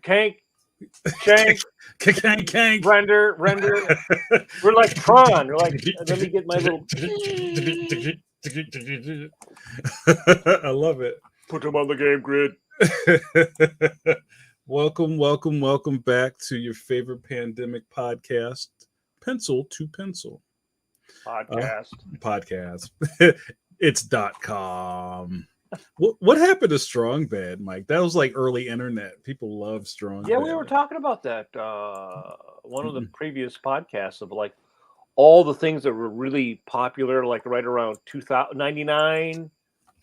Kank, Shank, Kank. Render. We're like Tron. We're like, let me get my little. I love it. Put them on the game grid. Welcome back to your favorite pandemic podcast, Pencil to Pencil podcast. It's .com. What happened to Strong Bad, Mike? That was like early internet. People love Strong Yeah, Bad. we were talking about that one of the previous podcasts of like all the things that were really popular, like right around 2099,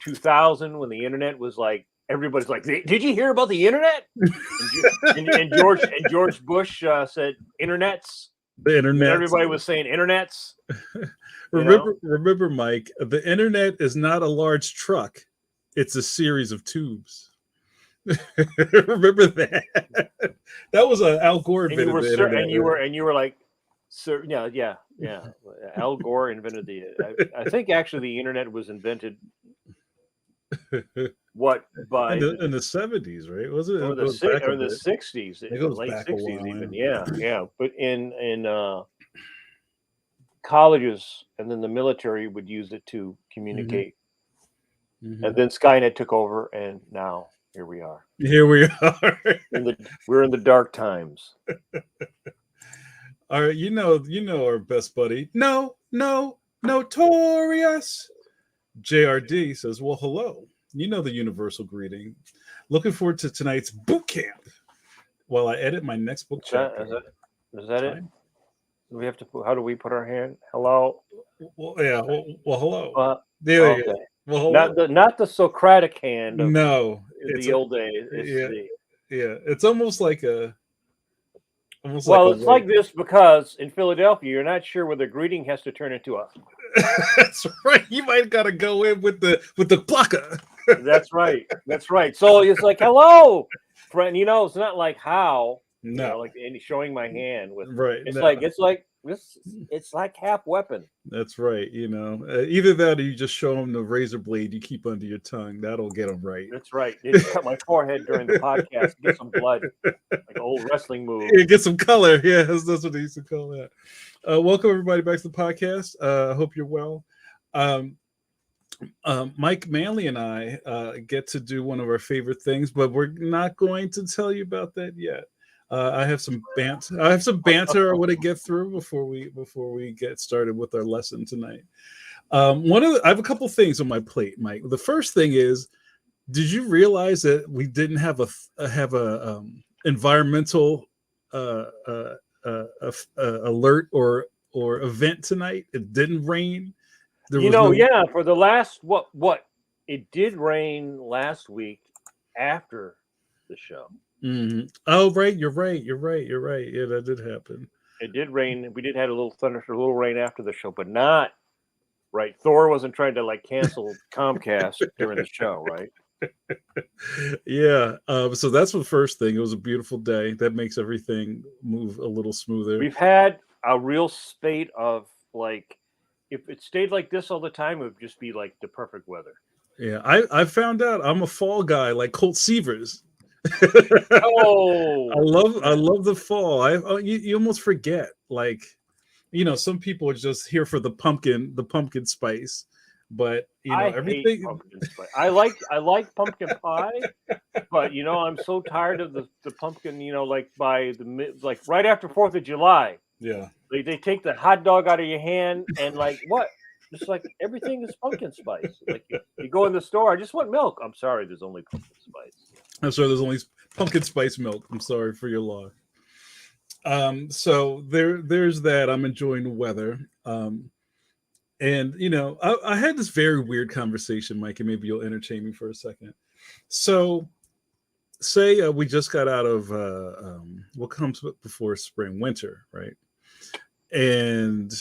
2000, when the internet was like, everybody's like, did you hear about the internet? and George Bush said internets. The internet. Everybody was saying internets. Remember, Mike, the internet is not a large truck. It's a series of tubes. Remember that? That was an Al Gore invented the internet. And you were like, sir, yeah. Al Gore invented I think actually the internet was invented in the 70s, right? Was it? Or the 60s, late 60s even. Yeah. But in colleges and then the military would use it to communicate. Mm-hmm. And then Skynet took over, and now here we are. We're in the dark times. All right, you know our best buddy. Notorious. JRD says, well, hello. You know the universal greeting. Looking forward to tonight's boot camp while I edit my next book chapter. Is that it? We have to put, how do we put our hand? Hello? Well, yeah. Well, hello. There you go. Well, not the Socratic hand. No. It's the old days. It's almost like a... it's like this because in Philadelphia, you're not sure whether greeting has to turn into a... That's right. You might got to go in with the blocker. That's right. So it's like, hello, friend. It's not like how. No, like showing my hand with. Right. It's like this. It's like half weapon. That's right. Either that or you just show them the razor blade you keep under your tongue. That'll get them right. That's right. They cut my forehead during the podcast. Get some blood, like an old wrestling move. Yeah, get some color. Yeah, that's what they used to call that. Welcome everybody back to the podcast. I hope you're well. Mike, Manley, and I get to do one of our favorite things, but we're not going to tell you about that yet. I have some banter. I want to get through before we get started with our lesson tonight. I have a couple things on my plate, Mike. The first thing is, did you realize that we didn't have a environmental alert or event tonight? It didn't rain. For the last what it did rain last week after the show. Mm-hmm. Oh, right. You're right. Yeah, that did happen. It did rain. We did have a little thunder, a little rain after the show, but not right. Thor wasn't trying to cancel Comcast during the show, right? Yeah. So that's the first thing. It was a beautiful day. That makes everything move a little smoother. We've had a real spate of if it stayed like this all the time, it would just be like the perfect weather. Yeah, I found out I'm a fall guy, like Colt Seavers. Oh, I love the fall. You almost forget, some people are just here for the pumpkin spice, but everything. Hate pumpkin spice. I like pumpkin pie, but I'm so tired of the pumpkin. By right after 4th of July. Yeah. They take the hot dog out of your hand and what? Just like everything is pumpkin spice. Like you go in the store, I just want milk. I'm sorry, there's only pumpkin spice. I'm sorry, there's only pumpkin spice milk. I'm sorry for your loss. So there's that. I'm enjoying the weather. And I had this very weird conversation, Mike, and maybe you'll entertain me for a second. So say we just got out of what comes before spring, winter, right? And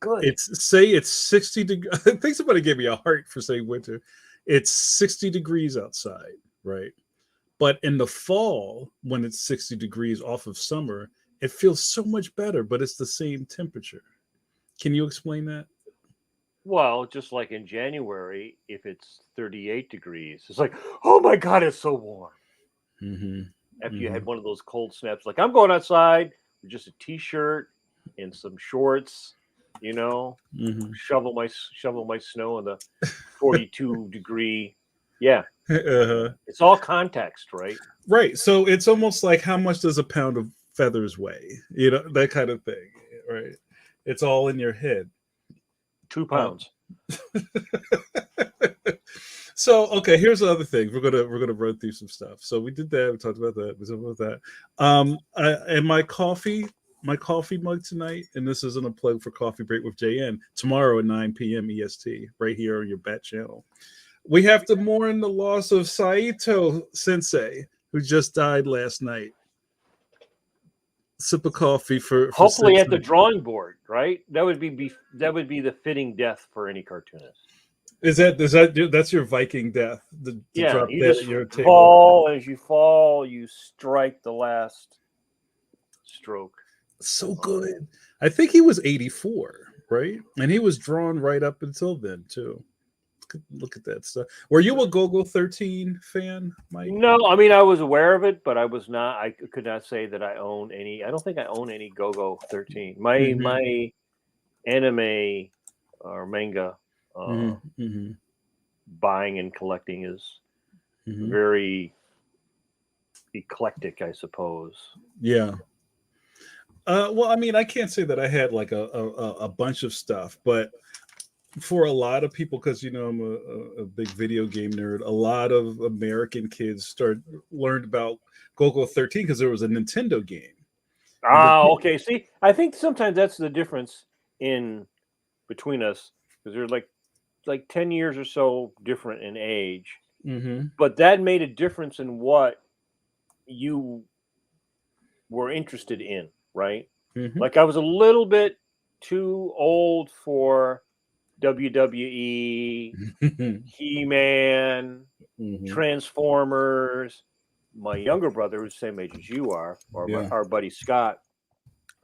good. It's 60 degrees. I think somebody gave me a heart for saying winter. It's 60 degrees outside, right? But in the fall, when it's 60 degrees off of summer, it feels so much better, but it's the same temperature. Can you explain that? Well, just like in January, if it's 38 degrees, it's like, oh my God, it's so warm. Mm-hmm. after you had one of those cold snaps. Like, I'm going outside with just a t-shirt and some shorts, you know, shovel my snow in the 42-degree. Yeah. It's all context, right? Right. So it's almost like, how much does a pound of feathers weigh? You know, that kind of thing, right? It's all in your head. 2 pounds. So okay, here's the other thing. We're gonna run through some stuff. So we did that. We talked about that. We talked about that. And my coffee mug tonight, and this isn't a plug for Coffee Break with JN. Tomorrow at 9 p.m. EST, right here on your Bat channel. We have to mourn the loss of Saito Sensei, who just died last night. Sip of coffee for hopefully Sensei. at the drawing board, right? That would be the fitting death for any cartoonist. That's your Viking death? Yeah, drop you dead just at your table. fall. As you fall, you strike the last stroke. So good. I think he was 84, right? And he was drawn right up until then too. Look at that stuff. Were you a Go-Go 13 fan, Mike? No, I mean, I was aware of it, but I was not. I could not say that I own any. I don't think I own any Go-Go 13. My anime or manga buying and collecting is very eclectic, I suppose. Yeah. Well, I mean, I can't say that I had like a bunch of stuff, but for a lot of people, because I'm a big video game nerd, a lot of American kids learned about Go-Go 13 because there was a Nintendo game. Okay. See, I think sometimes that's the difference between us, because they're like 10 years or so different in age. But that made a difference in what you were interested in, right? Like, I was a little bit too old for WWE, He-Man, Transformers. My younger brother, who's the same age as you are, or our buddy Scott,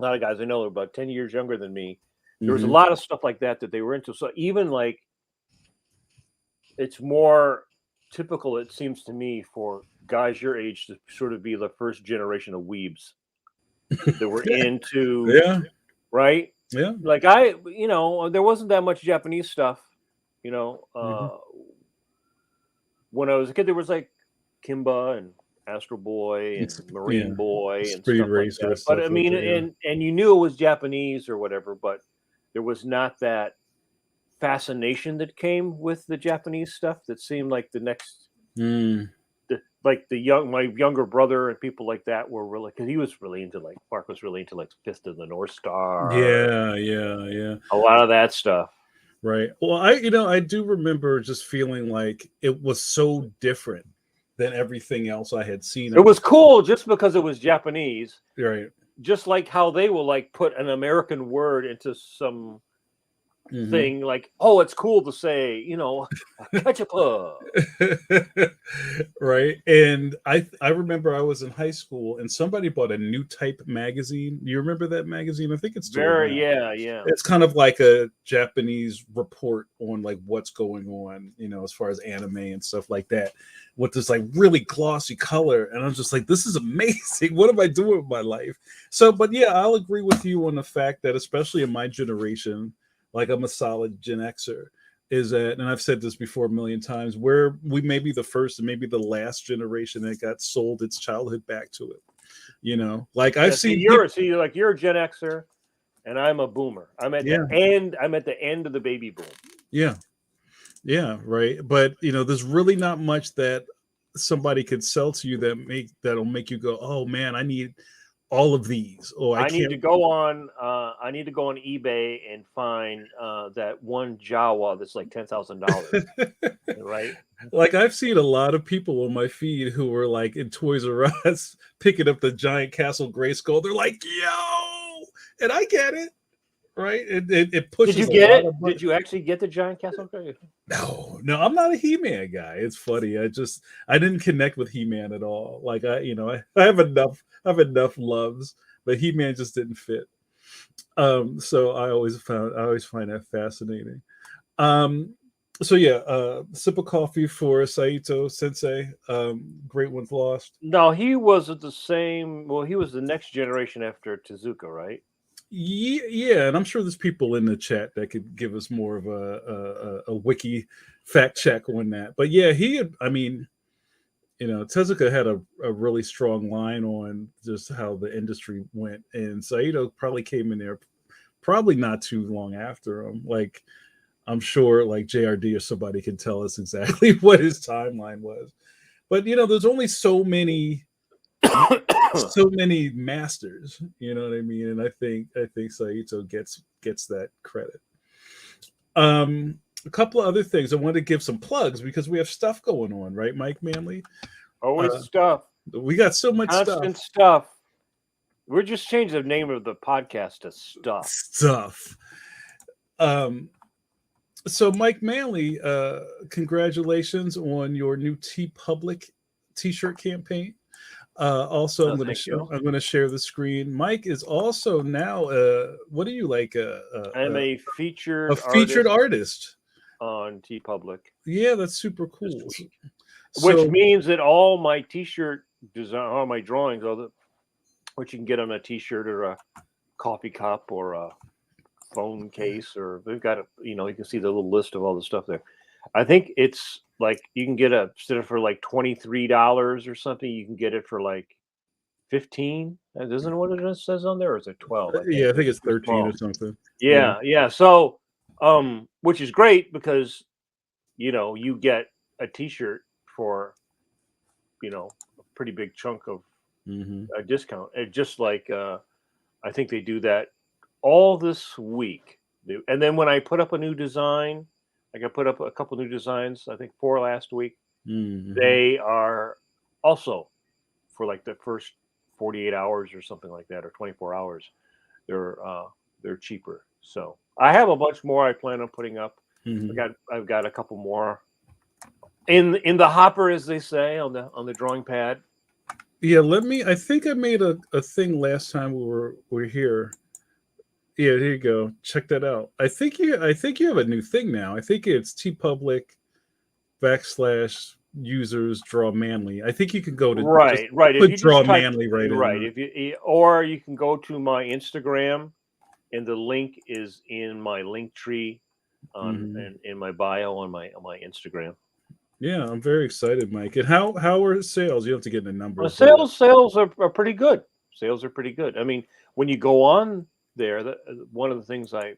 a lot of guys I know are about 10 years younger than me. There was a lot of stuff like that they were into. So even like, it's more typical, it seems to me, for guys your age to sort of be the first generation of weebs that were into, right? Yeah. Like, there wasn't that much Japanese stuff, when I was a kid. There was like Kimba and Astro Boy and Marine Boy and Speed stuff like that. But I mean, and you knew it was Japanese or whatever, but there was not that fascination that came with the Japanese stuff that seemed like the next, my younger brother and people like that were really, because he was really into, like, Mark was really into like Fist of the North Star. Yeah. A lot of that stuff. Right. Well, I do remember just feeling like it was so different than everything else I had seen. It was cool just because it was Japanese. Right. Just like how they will like put an American word into some thing, like, oh, it's cool to say, ketchup. Right. And I remember I was in high school and somebody bought a New Type magazine. You remember that magazine? I think it's yeah. It's kind of like a Japanese report on like what's going on, as far as anime and stuff like that, with this like really glossy color. And I'm just like, this is amazing. What am I doing with my life? So, but yeah, I'll agree with you on the fact that, especially in my generation, like, I'm a solid Gen Xer, is that, and I've said this before a million times, where we may be the first and maybe the last generation that got sold its childhood back to it. Like, I've seen you're a Gen Xer and I'm a boomer. I'm at the end of the baby boom. Yeah, right. But there's really not much that somebody could sell to you that'll make you go, oh man, I need all of these. Oh, I need to go on eBay and find that one Jawa that's like $10,000. Right? Like, I've seen a lot of people on my feed who were like in Toys R Us picking up the Giant Castle Grayskull. They're like, yo, and I get it. Right? It pushes. Did you get it? Did you actually get the Giant Castle? No, I'm not a He-Man guy. It's funny. I didn't connect with He-Man at all. Like, I have enough loves, but He-Man just didn't fit. So I always find that fascinating. So yeah, sip of coffee for Saito Sensei. Great one's lost. No, he wasn't the same. Well, he was the next generation after Tezuka, right? Yeah, and I'm sure there's people in the chat that could give us more of a wiki fact check on that. But yeah, he had, I mean, Tezuka had a really strong line on just how the industry went, and Saito probably came in there probably not too long after him. Like I'm sure like JRD or somebody can tell us exactly what his timeline was. But there's only so many masters, you know what I mean? And I think Saito gets that credit. A couple of other things I want to give some plugs because we have stuff going on, right, Mike Manley? Always Uh, stuff, we got so much constant stuff. stuff. We're just changing the name of the podcast to Stuff. Stuff. Um, so Mike Manley, congratulations on your new T Public T-shirt campaign. Also, Oh, thank you. I'm gonna share the screen. Mike is also now what are you like I'm a a featured featured artist artist? on T Public, Yeah, that's super this cool. week, which So means that all my T-shirt design, all my drawings, which you can get on a T-shirt or a coffee cup or a phone case, or they've got you can see the little list of all the stuff there. I think it's like you can get a instead of for like $23 or something, you can get it for like 15. Isn't it what it says on there, or is it 12? I yeah, can't. I think it's Too 13 or small. something. Yeah. Yeah, yeah. So, which is great because you get a T-shirt for a pretty big chunk of Hmm. a discount. Just like I think they do that all this week. And then when I put up a new design, like I put up a couple new designs, I think 4 last week, Hmm. they are also for like the first 48 hours or something like that, or 24 hours. They're uh they're cheaper. So I have a bunch more I plan on putting up. Hmm. I've got a couple more in the hopper, as they say, on the drawing pad. Yeah, I think I made a thing last time we were here. Yeah, here you go. Check that out. I think you have a new thing now. I think it's T Public / users draw Manly. I think you can go to just Right, right. If put you draw just type Manly right in right, there. if or you can go to my Instagram, and the link is in my link tree on Hmm. in my bio on my Instagram. Yeah, I'm very excited, Mike. And how are sales? You don't have to get into numbers, but Sales are pretty good. Sales are pretty good. I mean, when you go on there, one of the things I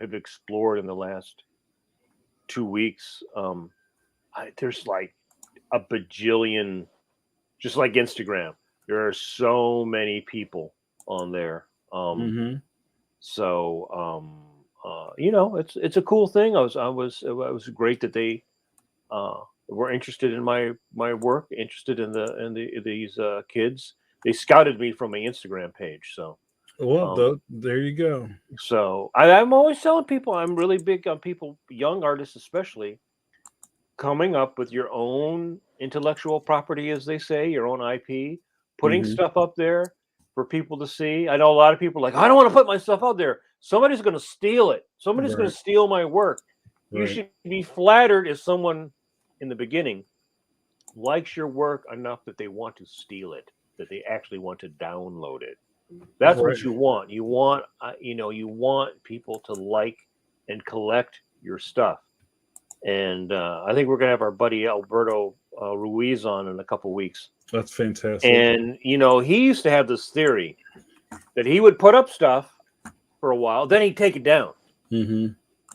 have explored in the last 2 weeks, there's like a bajillion, just like Instagram. There are so many people on there. hmm So it's a cool thing. It was great that they were interested in my work, interested in these kids. They scouted me from my Instagram page. So well, um, there you go. I'm always telling people I'm really big on people, young artists especially, coming up with your own intellectual property, as they say, your own IP, putting Hmm. stuff up there for people to see. I know a lot of people are like, I don't want to put my stuff out there. Somebody's going to steal it. Somebody's going Right, to steal my work. You right. should be flattered if someone in the beginning likes your work enough that they want to steal it, that they actually want to download it. That's Right. what you want. You want people to like and collect your stuff. And I think we're gonna have our buddy Alberto Ruiz on in a couple weeks. That's fantastic. And he used to have this theory that he would put up stuff for a while, then he'd take it down. Hmm.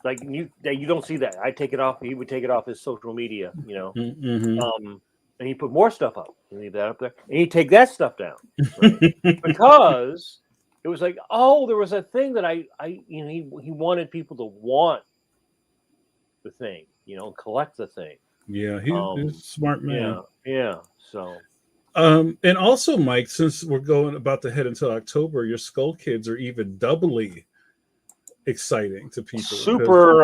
Like you don't see that. I take it off. He would take it off his social media, Hmm. and he put more stuff up. And leave that up there, and he'd take that stuff down, right? Because it was like, oh, there was a thing that he wanted people to want the thing, collect the thing. Yeah, he's a Um, smart man. yeah, yeah. So And also, Mike, since we're going about to head into October, your Skull Kids are even doubly exciting to people because super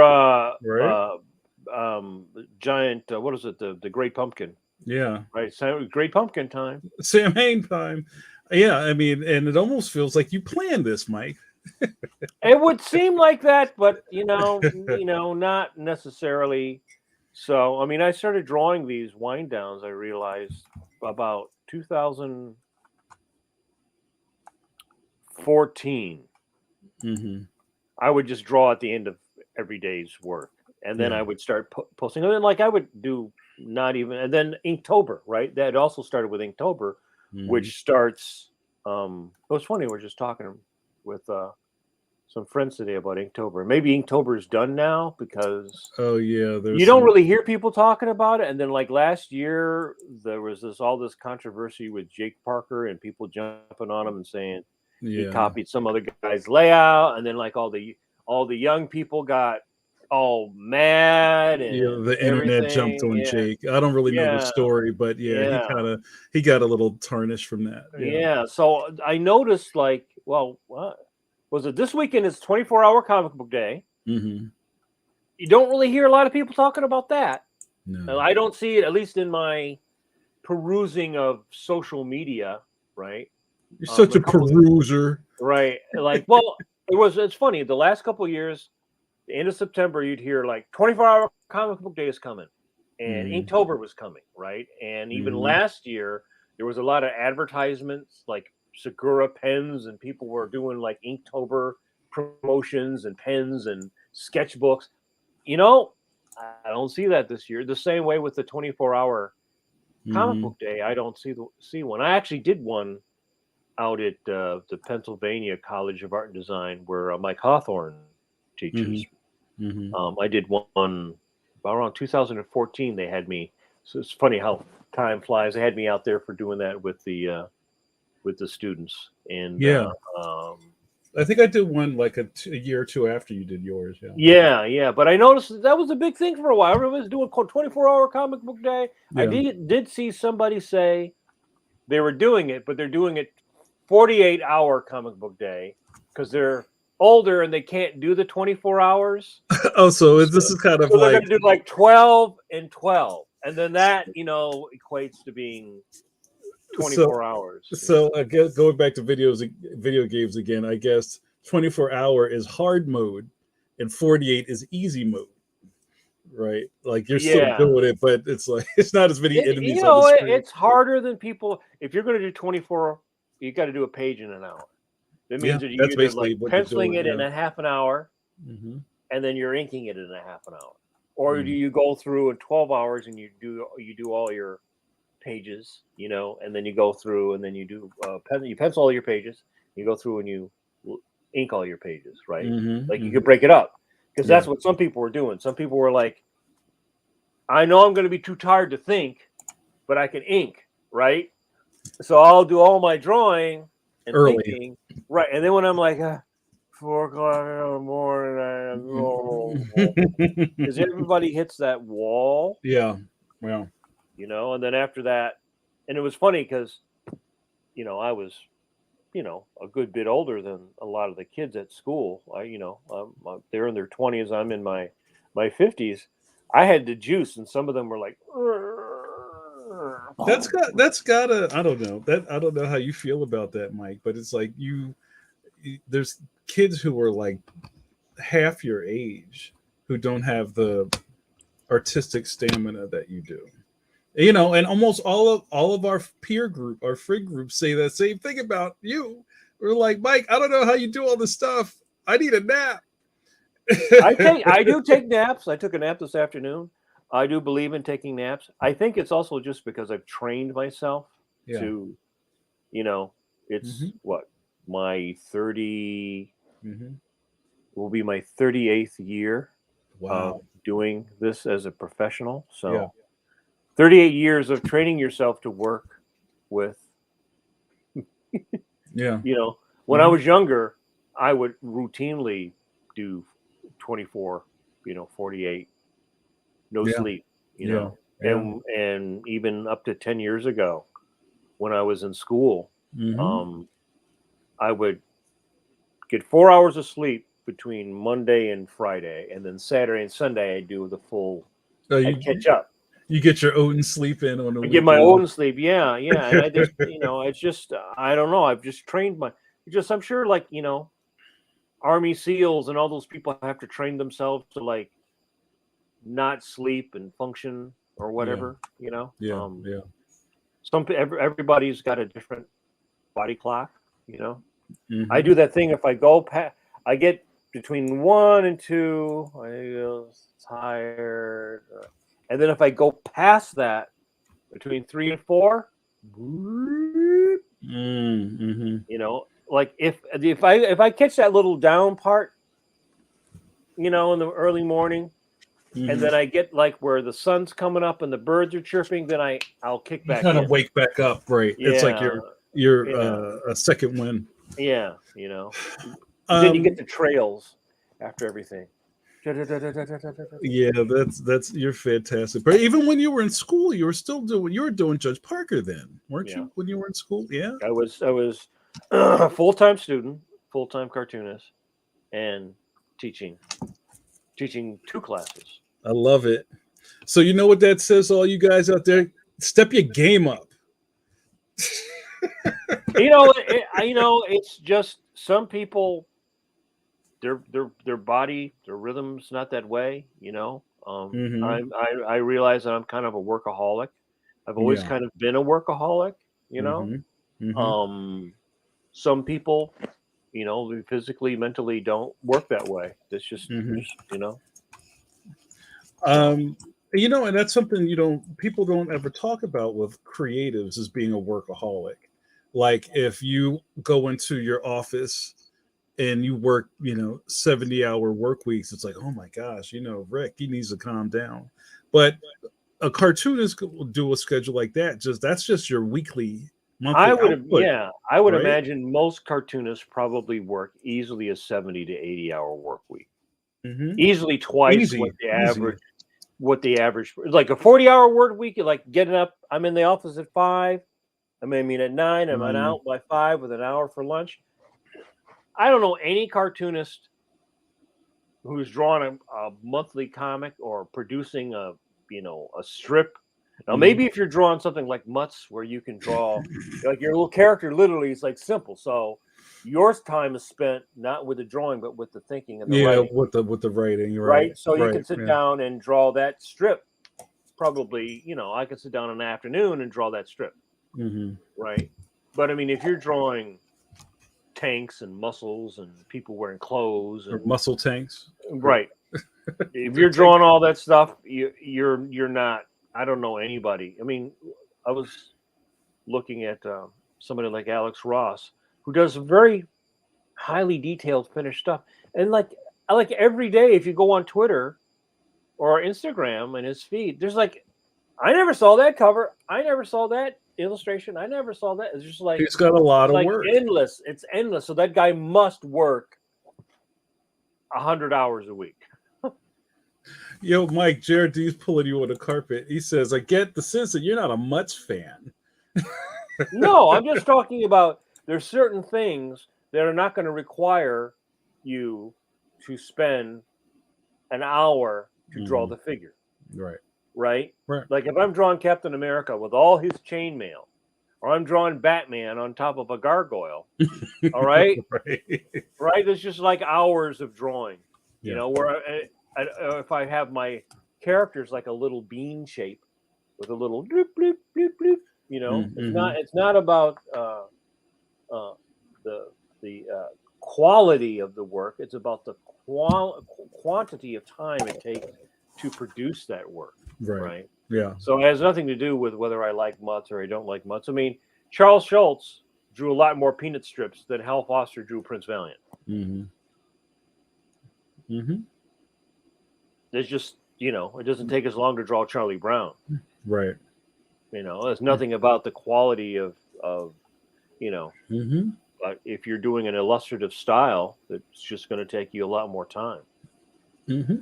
right? giant. What is it? The Great Pumpkin, Yeah, right? So Great Pumpkin time. Sam Hain time. Yeah, I mean, and it almost feels like you planned this, Mike. It would seem like that, but not necessarily. So, I mean, I started drawing these wind downs. I realized about 2014. Mm-hmm. I would just draw at the end of every day's work, and then Yeah. I would start posting. And then, like, I would do not even, and then Inktober, right? That also started with Inktober, Mm-hmm. which starts. It was funny. We're just talking with some friends today about Inktober. Maybe Inktober is done now because Oh yeah, you there's don't some. really hear people talking about it. And then, like last year, there was all this controversy with Jake Parker and people jumping on him and saying he Yeah, copied some other guy's layout, and then like all the young people got all mad yeah. and The internet jumped everything. on Yeah, Jake. I don't really know the yeah, story, but yeah, yeah, he got a little tarnish from that. Yeah. yeah. So I noticed, like, well, what was it? This weekend is 24-hour comic book day. Mm-hmm. You don't really hear a lot of people talking about that. No, I don't see it, at least in my perusing of social media, right? you're such A a couple, peruser. right? Like, well, it's funny. The last couple of years, the end of September, you'd hear like 24-hour comic book day is coming, and Mm-hmm. Inktober was coming, right? And even Mm-hmm. last year, there was a lot of advertisements like Segura pens, and people were doing like Inktober promotions and pens and sketchbooks. You know, I don't see that this year. The same way with the 24-hour comic Mm-hmm. book day, I don't see one. I actually did one out at the Pennsylvania College of Art and Design, where Mike Hawthorne teaches. Mm-hmm. Mm-hmm. I did one around 2014. They had me. So it's funny how time flies. They had me out there for doing that with the students, and Yeah, um, I think I did one like a year or two after you did yours. Yeah. yeah. But I noticed that was a big thing for a while. Everybody was doing 24-hour comic book day. I Yeah. did see somebody say they were doing it, but they're doing it 48-hour comic book day because they're older and they can't do the 24 hours. Oh, so So, this is kind of so they're like going to do like 12 and 12. And then that, equates to being so 24 hours. so I guess going back to video games again, I guess 24-hour is hard mode and 48 is easy mode, right? Like you're still Yeah. doing it, but it's like it's not as many enemies on the screen. It's harder than people. If you're going to do 24, you got to do a page in an hour. That Yeah, means that you're that's either basically like what you're penciling doing. it in Yeah. a half an hour Hmm. and then you're inking it in a half an hour. Or do Hmm. you go through in 12 hours and you do all your pages, and then you go through and then you do you pencil all your pages, you go through and you ink all your pages, right? Hmm. Like you Hmm. could break it up because Yeah. that's what some people were doing. Some people were like, I know I'm going to be too tired to think, but I can ink, right? So I'll do all my drawing and Early. thinking, right? And then when I'm like 4 o'clock in the morning, because everybody hits that wall, Yeah. Well. and then after that, and it was funny because I was a good bit older than a lot of the kids at school. They're in their 20s. I'm in my 50s. I had the juice, and some of them were like, That's gotta I don't know that I don't know how you feel about that, Mike, but it's like there's kids who are like half your age who don't have the artistic stamina that you do. And almost all of our peer group, our friend group, say that same thing about you. We're like, Mike, I don't know how you do all this stuff. I need a nap. I do take naps. I took a nap this afternoon. I do believe in taking naps. I think it's also just because I've trained myself Yeah. to, you know, it's Hmm. what my 30 Hmm. will be my 38th year of Wow. doing this as a professional. Yeah. So 38 years of training yourself to work with, Yeah. when I Hmm. was younger, I would routinely do 24, 48, no Yeah. sleep, Yeah. Yeah. and even up to 10 years ago when I was in school, Hmm. um, I would get 4 hours of sleep between Monday and Friday, and then Saturday and Sunday I do the full. So I'd catch up. you get your Odin sleep in on the I get my own weekend. sleep, yeah, and I just, it's just I don't know. I've just trained my. Just I'm sure, like Army SEALs and all those people have to train themselves to like not sleep and function or whatever, you know. Yeah. Everybody's got a different body clock, you know. I Mm-hmm. do that thing if I go past, I get between 1 and 2, I feel tired, and then if I go past that between 3 and 4, Mm-hmm. you know, like if I catch that little down part, you know, in the early morning, and then I get like where the sun's coming up and the birds are chirping, then I'll kick You back kind in. of wake back up, right? It's like Yeah, you're yeah, a second win. yeah, you know. Then you get the trails after everything. Yeah, that's you're fantastic. But even when you were in school, you were doing Judge Parker then, weren't Yeah, you? When you were in school, yeah. I was full-time student, full-time cartoonist, and teaching 2 classes. I love it. So you know what that says, all you guys out there, step your game up. You know, it's just some people, their body, their rhythm's not that way. You know, Mm-hmm. I realize that I'm kind of a workaholic. I've always Yeah. kind of been a workaholic. You know, Mm-hmm. Mm-hmm. um, some people, you know, physically, mentally don't work that way. That's just, Mm-hmm. you know. So Um, and that's something people don't ever talk about with creatives as being a workaholic. Like if you go into your office and you work, 70-hour work weeks, it's like, oh my gosh, Rick, he needs to calm down. But a cartoonist will do a schedule like that. That's just your weekly, monthly output, I would right? imagine most cartoonists probably work easily a 70 to 80-hour work week. Mm-hmm. Easily twice Easy, easy. what the average, like a 40-hour work week. You're like getting up. I'm in the office at 5. I mean at 9. I'm Mm, out by 5 with an hour for lunch. I don't know any cartoonist who's drawing a monthly comic or producing a strip. Now mhm. maybe if you're drawing something like Mutts where you can draw like your little character literally is like simple. So your time is spent not with the drawing but with the thinking and the Yeah, writing, with the writing, right, right? So you right, can sit yeah. down and draw that strip. Probably, I could sit down in the afternoon and draw that strip, Hmm. right? But I mean, if you're drawing tanks and muscles and people wearing clothes Or and muscle tanks. right, if The you're tank. drawing all that stuff, you're not. I don't know anybody. I mean, I was looking at somebody like Alex Ross who does very highly detailed finished stuff, and like every day, if you go on Twitter or Instagram and his feed, there's like, I never saw that cover. I never saw that illustration. I never saw that. It's just like He's got a lot it's of like work. endless. It's endless. So that guy must work 100 hours a week. Yo, Mike, Jared D's pulling you on the carpet. He says, I get the sense that you're not a Mutts fan. No, I'm just talking about there's certain things that are not going to require you to spend an hour to draw Mhm. the figure, Right, right? right. Like if I'm drawing Captain America with all his chainmail, or I'm drawing Batman on top of a gargoyle, all right, Right. right? It's just like hours of drawing, Yeah. where if I have my characters like a little bean shape with a little bloop bloop bloop bloop, Mm-hmm. it's not about uh, the quality of the work. It's about the quantity of time it takes to produce that work, Right. right? Yeah. So it has nothing to do with whether I like Mutts or I don't like Mutts. I mean, Charles Schultz drew a lot more peanut strips than Hal Foster drew Prince Valiant. Mm-hmm. Mm-hmm. There's just, it doesn't take as long to draw Charlie Brown. Right. There's nothing about the quality of you know, Mm-hmm. but if you're doing an illustrative style, it's just going to take you a lot more time. Mm-hmm.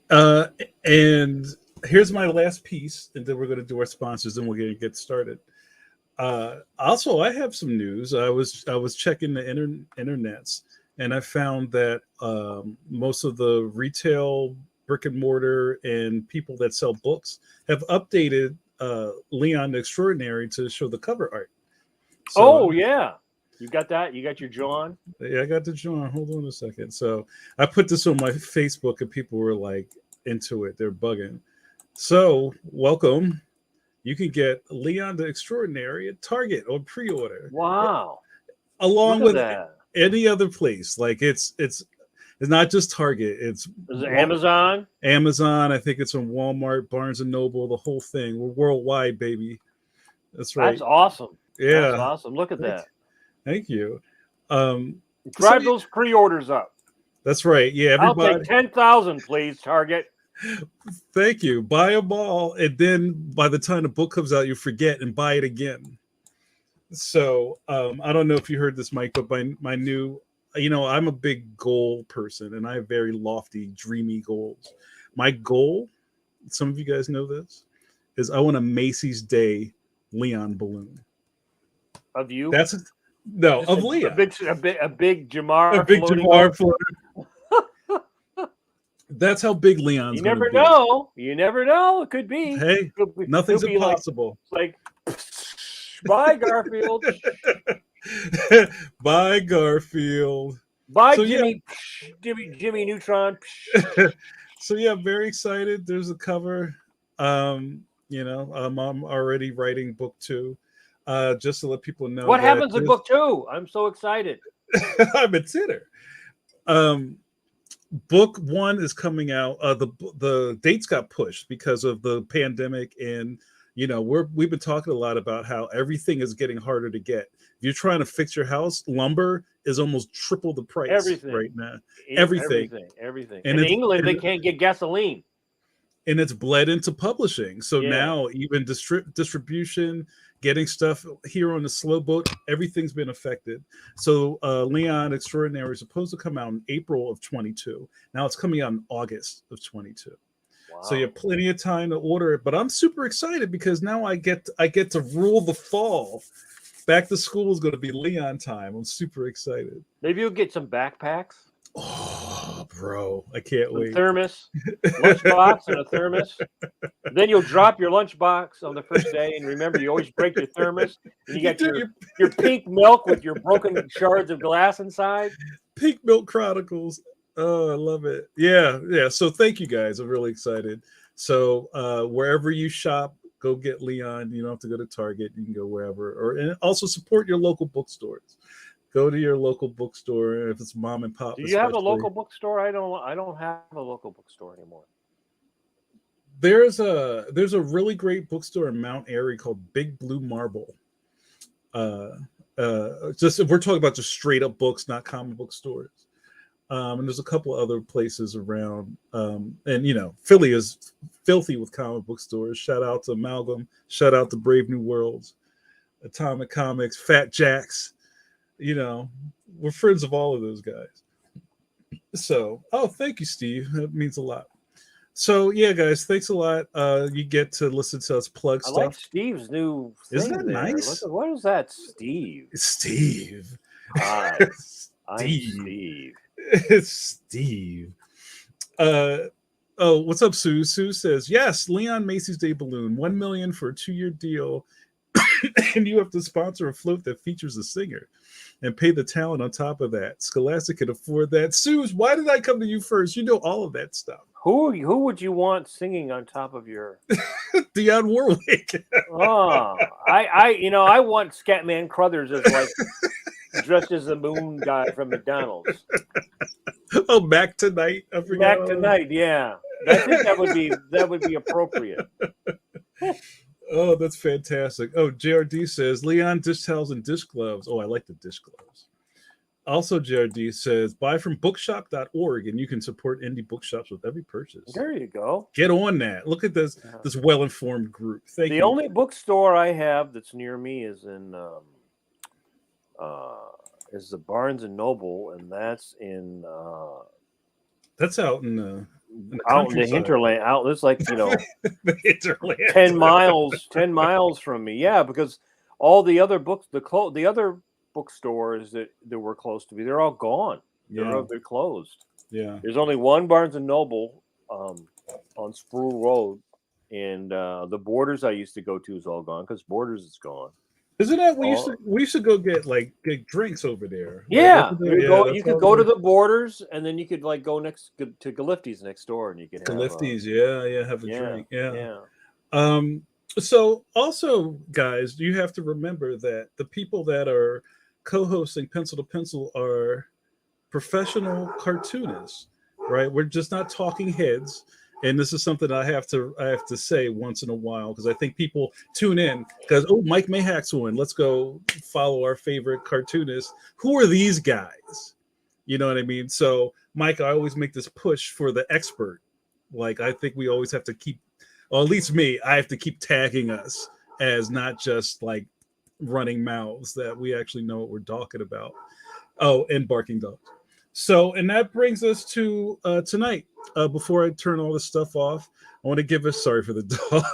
Uh, and here's my last piece, and then we're going to do our sponsors, and we're going to get started. Also, I have some news. I was checking the internets, and I found that most of the retail brick and mortar and people that sell books have updated Leon the Extraordinary to show the cover art. So Oh yeah, You got that? You got your John? Yeah, I got the John. Hold on a second. So I put this on my Facebook, and people were like into it. They're bugging. So welcome. You can get Leon the Extraordinary at Target on pre-order, Wow. along Look at with that. any other place. Like it's not just Target. It's Is it Amazon? Amazon. I think it's on Walmart, Barnes and Noble, the whole thing. We're worldwide, baby. That's right. That's awesome. That's Yeah. awesome. Look at that. Thank you. So Drive those pre-orders up. that's right. Yeah, I'll everybody. take 10,000, please, Target. Thank you. Buy them all, and then by the time the book comes out, you forget and buy it again. So I don't know if you heard this, Mike, but my new, I'm a big goal person, and I have very lofty, dreamy goals. My goal, some of you guys know this, is I want a Macy's Day Leon balloon. Of you? That's no Just of Leon. A big Jamar. A big floating Jamar up. floater. That's how big Leon's You going to never be. know. You never know. It could be. Hey, nothing's It'll be impossible. Like bye, Garfield. Bye, Garfield. Bye, So, Jimmy. Jimmy Neutron. So yeah, very excited. There's a cover. I'm already writing book 2. Just to let people know What happens in book 2? I'm so excited. I'm a titter. Book 1 is coming out. The dates got pushed because of the pandemic, and we've been talking a lot about how everything is getting harder to get. If you're trying to fix your house, lumber is almost triple the price right now. Everything. And in England, they can't get gasoline. And it's bled into publishing. So now even distribution, getting stuff here on the slow boat, everything's been affected. So Leon Extraordinary is supposed to come out in April of 22. Now it's coming out in August of 22. Wow. So you have plenty of time to order it. But I'm super excited because now I get to rule the fall. Back to school is going to be Leon time. I'm super excited. Maybe you'll get some backpacks. Oh, bro, I can't wait. Thermos, lunchbox, and a thermos. Then you'll drop your lunchbox on the first day, and remember, you always break your thermos. And you got your pink milk with your broken shards of glass inside. Pink Milk Chronicles. Oh, I love it. Yeah. So thank you guys. I'm really excited. So wherever you shop, go get Leon. You don't have to go to Target. You can go wherever, and also support your local bookstores. Go to your local bookstore if it's mom and pop. Do you have a local bookstore? I don't have a local bookstore anymore. There's a really great bookstore in Mount Airy called Big Blue Marble. Just we're talking about just straight up books, not comic book stores. And there's a couple other places around. And Philly is filthy with comic book stores. Shout out to Amalgam. Shout out to Brave New Worlds, Atomic Comics, Fat Jacks. We're friends of all of those guys. So, thank you, Steve. That means a lot. So, yeah, guys, thanks a lot. You get to listen to us plug stuff. I like Steve's new thing. Isn't that nice? What is that, Steve? Steve. Hi, I'm Steve. It's Steve. What's up, Sue? Sue says, yes, Leon Macy's Day Balloon, $1 million for a 2-year deal. And you have to sponsor a float that features a singer and pay the talent on top of that. Scholastic can afford that. Suze, why did I come to you first? You know all of that stuff. Who would you want singing on top of your Dionne Warwick? I want Scatman Crothers as like dressed as the moon guy from McDonald's. Oh, Mac Tonight. Mac Tonight, yeah. I think that would be appropriate. Oh, that's fantastic. Oh, JRD says, Leon, dish towels and dish gloves. Oh, I like the dish gloves. Also, JRD says, buy from bookshop.org and you can support indie bookshops with every purchase. There you go. Get on that. Look at this well-informed group. Thank you. The only bookstore I have that's near me is in is the Barnes and Noble, and that's in that's out in the hinterland. It's like the hinterland. 10 miles from me. Yeah, because all the other books, the other bookstores that were close to me, they're all gone. Yeah. They're closed. Yeah. There's only one Barnes and Noble on Sproul Road, and the Borders I used to go to is all gone because Borders is gone. Isn't that we used Oh, to we used to go get drinks over there? Like, yeah, wasn't there? Yeah, you that's could all go to the the Borders, and then you could like go next to Galifty's next door, and you could have Galifties. Yeah, yeah, have a yeah, drink. Yeah. yeah. Um, so also, guys, you have to remember that the people that are co-hosting Pencil to Pencil are professional cartoonists, right? We're just not talking heads. And this is something I have to say once in a while because I think people tune in because Mike Mayhack's one. Let's go follow our favorite cartoonist. Who are these guys? You know what I mean? So Mike, I always make this push for the expert. Like I think we always have to keep, or at least me, I have to keep tagging us as not just like running mouths that we actually know what we're talking about. Oh, and barking dogs. So, and that brings us to tonight. Before I turn all this stuff off, I want to give us sorry for the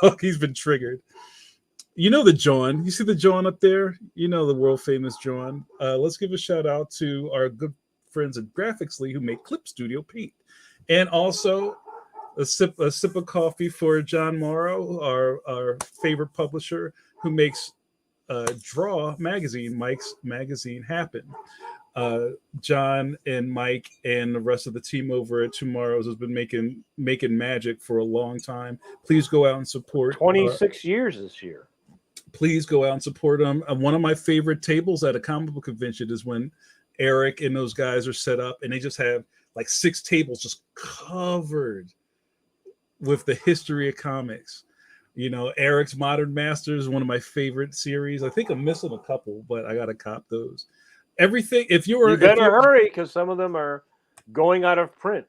dog. He's been triggered. You know the John. You see the John up there? You know the world famous John. Let's give a shout out to our good friends at Graphicsly who make Clip Studio Paint. And also a sip of coffee for John Morrow, our favorite publisher who makes Draw Magazine, Mike's Magazine happen. John and Mike and the rest of the team over at Tomorrow's has been making magic for a long time. Please go out and support. 26 years this year. Please go out and support them. One of my favorite tables at a comic book convention is when Eric and those guys are set up and they just have like 6 tables just covered with the history of comics. You know, Eric's Modern Masters is one of my favorite series. I think I'm missing a couple, but I gotta cop those. Everything. You better hurry because some of them are going out of print.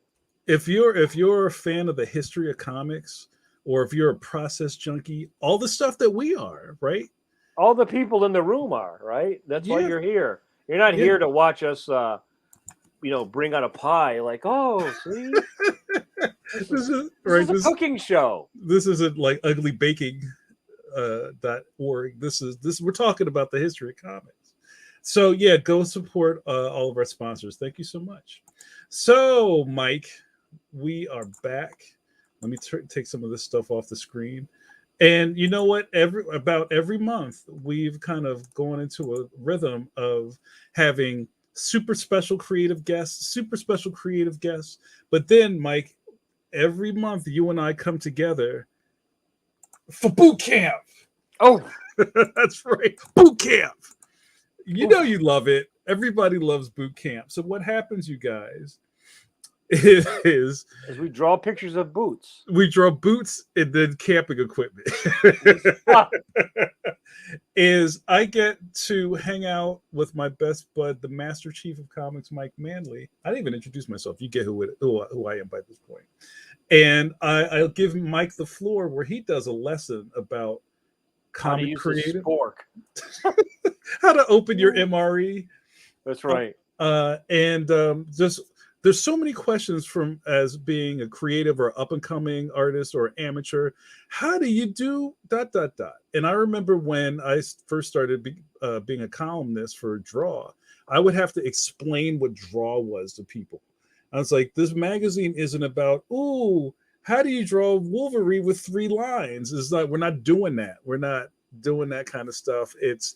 If you're a fan of the history of comics, or if you're a process junkie, all the stuff that we are, right? All the people in the room are right. That's why Yeah, you're here. You're not yeah. here to watch us, bring out a pie. Like, oh, see, this is a cooking show. This isn't like ugly baking .org. This we're talking about the history of comics. So yeah, go support all of our sponsors. Thank you so much. So Mike, we are back. Let me take some of this stuff off the screen. And you know what? About every month, we've kind of gone into a rhythm of having super special creative guests. But then, Mike, every month you and I come together for boot camp. Oh, that's right, boot camp. You know you love it. Everybody loves boot camp. So what happens, you guys, is we draw pictures of boots. We draw boots and then camping equipment. Is I get to hang out with my best bud, the Master Chief of Comics, Mike Manley. I didn't even introduce myself. You get who I am by this point. And I'll give Mike the floor where he does a lesson about comic creative. How to open your MRE. That's right. Just there's so many questions from as being a creative or up and coming artist or amateur. How do you do ... And I remember when I first started being a columnist for Draw, I would have to explain what Draw was to people. I was like, this magazine isn't about, ooh, how do you draw Wolverine with 3 lines? It's like, we're not doing that. We're not doing that kind of stuff. It's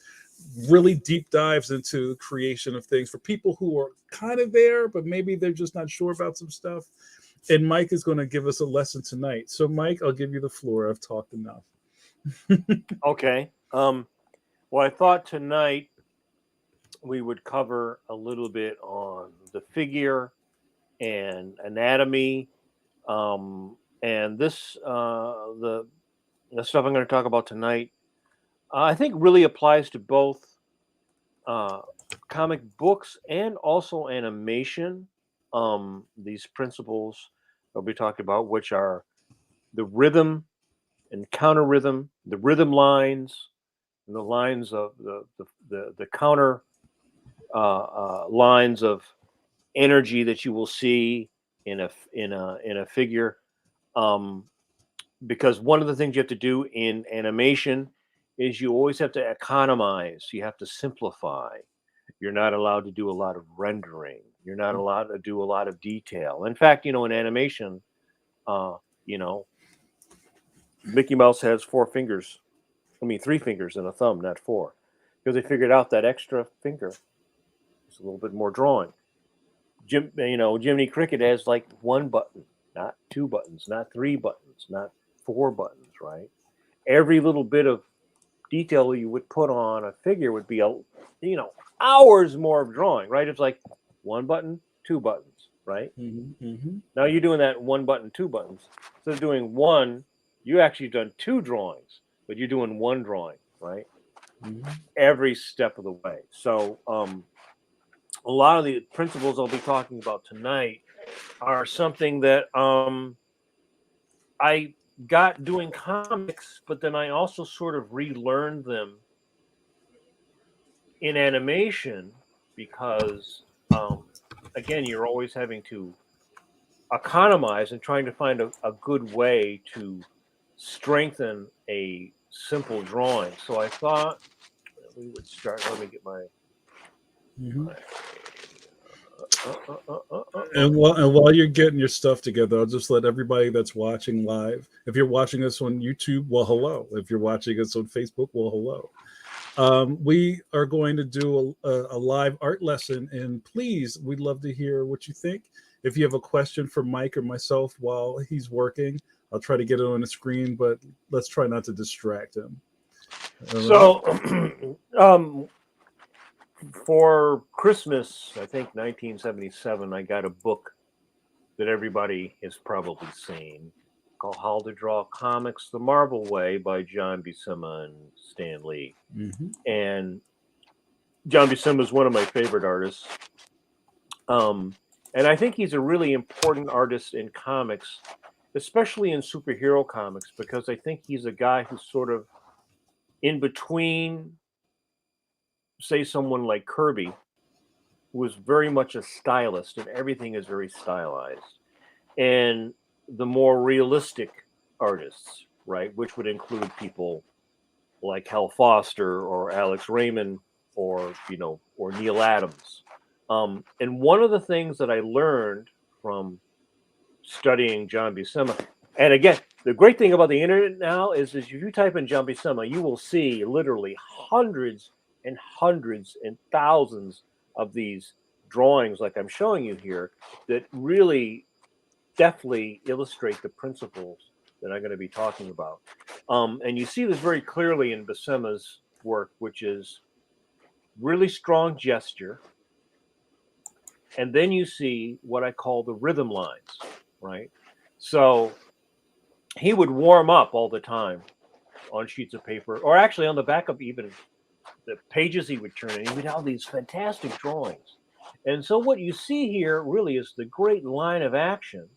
really deep dives into creation of things for people who are kind of there, but maybe they're just not sure about some stuff. And Mike is going to give us a lesson tonight. So Mike, I'll give you the floor. I've talked enough. Okay. Well, I thought tonight we would cover a little bit on the figure and anatomy. And this, the stuff I'm going to talk about tonight, I think really applies to both comic books and also animation. These principles that we talked about, which are the rhythm and counter rhythm, the rhythm lines, and the lines of the counter lines of energy that you will see in a figure. Because one of the things you have to do in animation is you always have to economize. You have to simplify. You're not allowed to do a lot of rendering. You're not allowed to do a lot of detail. In fact, in animation, Mickey Mouse has 4 fingers. I mean, 3 fingers and a thumb, not 4. because they figured out that extra finger is a little bit more drawing. Jiminy Cricket has like one button, not two buttons, not three buttons, not four buttons, right? Every little bit of detail you would put on a figure would be hours more of drawing, right? It's like one button, two buttons, right? Now you're doing that one button, two buttons. Instead of doing one, you actually done two drawings, but you're doing one drawing, right? Every step of the way. So a lot of the principles I'll be talking about tonight are something that I got doing comics, but then I also sort of relearned them in animation because, again, you're always having to economize and trying to find a good way to strengthen a simple drawing. So I thought we would start. Let me get my. And while you're getting your stuff together, I'll just let everybody that's watching live. If you're watching us on YouTube, well, hello. If you're watching us on Facebook, well, hello. We are going to do a live art lesson, and please, we'd love to hear what you think. If you have a question for Mike or myself while he's working, I'll try to get it on the screen, but let's try not to distract him. So, for Christmas, I think 1977, I got a book that everybody has probably seen called How to Draw Comics the Marvel Way by John Buscema and Stan Lee. And John Buscema is one of my favorite artists. And I think he's a really important artist in comics, especially in superhero comics, because I think he's a guy who's sort of in between, say, someone like Kirby, who was very much a stylist, and everything is very stylized, and the more realistic artists, right, which would include people like Hal Foster or Alex Raymond or Neil Adams. And one of the things that I learned from studying John Buscema, and again, the great thing about the internet now is if you type in John Buscema, you will see literally hundreds and hundreds and thousands of these drawings like I'm showing you here that really deftly illustrate the principles that I'm going to be talking about. And you see this very clearly in Buscema's work, which is really strong gesture. And then you see what I call the rhythm lines, right? So he would warm up all the time on sheets of paper, or actually on the back of even the pages he would turn in. He would have these fantastic drawings. And so what you see here really is the great line of action.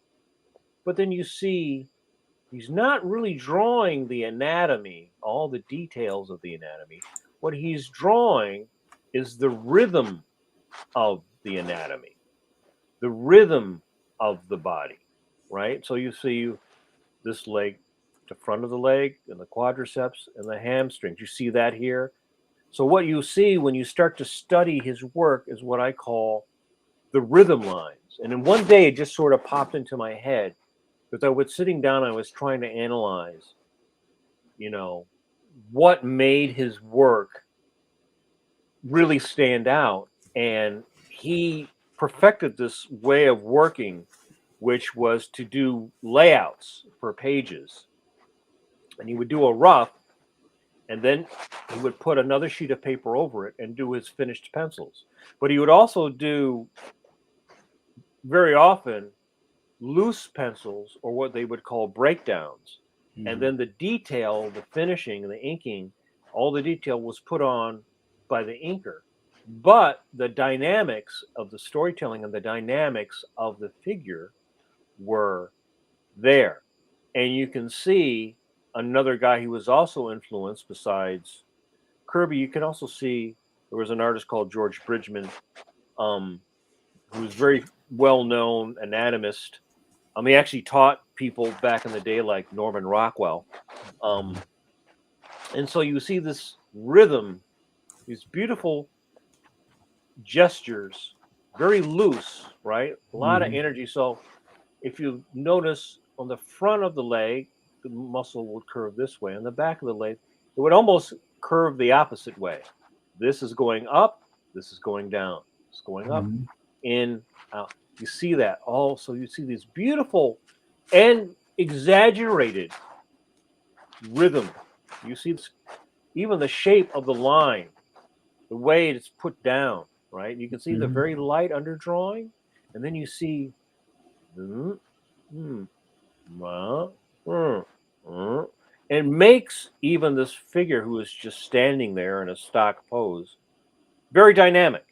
But then you see he's not really drawing the anatomy, all the details of the anatomy. What he's drawing is the rhythm of the anatomy, the rhythm of the body, right? So you see this leg, the front of the leg, and the quadriceps, and the hamstrings. You see that here? So what you see when you start to study his work is what I call the rhythm lines. And then one day it just sort of popped into my head because I was sitting down, I was trying to analyze, what made his work really stand out. And he perfected this way of working, which was to do layouts for pages. And he would do a rough, and then he would put another sheet of paper over it and do his finished pencils. But he would also do, very often, loose pencils, or what they would call breakdowns. And then the detail, the finishing, the inking, all the detail was put on by the inker. But the dynamics of the storytelling and the dynamics of the figure were there. And you can see another guy who was also influenced besides Kirby. You can also see there was an artist called George Bridgeman, who was very well-known anatomist. He actually taught people back in the day like Norman Rockwell. And so you see this rhythm, these beautiful gestures, very loose, right? A lot of energy. So if you notice on the front of the leg, the muscle would curve this way. On the back of the leg, it would almost curve the opposite way. This is going up. This is going down. It's going up, Mhm. in, out. You see that also. You see these beautiful and exaggerated rhythm. You see this, even the shape of the line, the way it's put down, right? You can see the Mhm. very light underdrawing, and then you see, mm, mm, mm, mm, and makes even this figure who is just standing there in a stock pose very dynamic.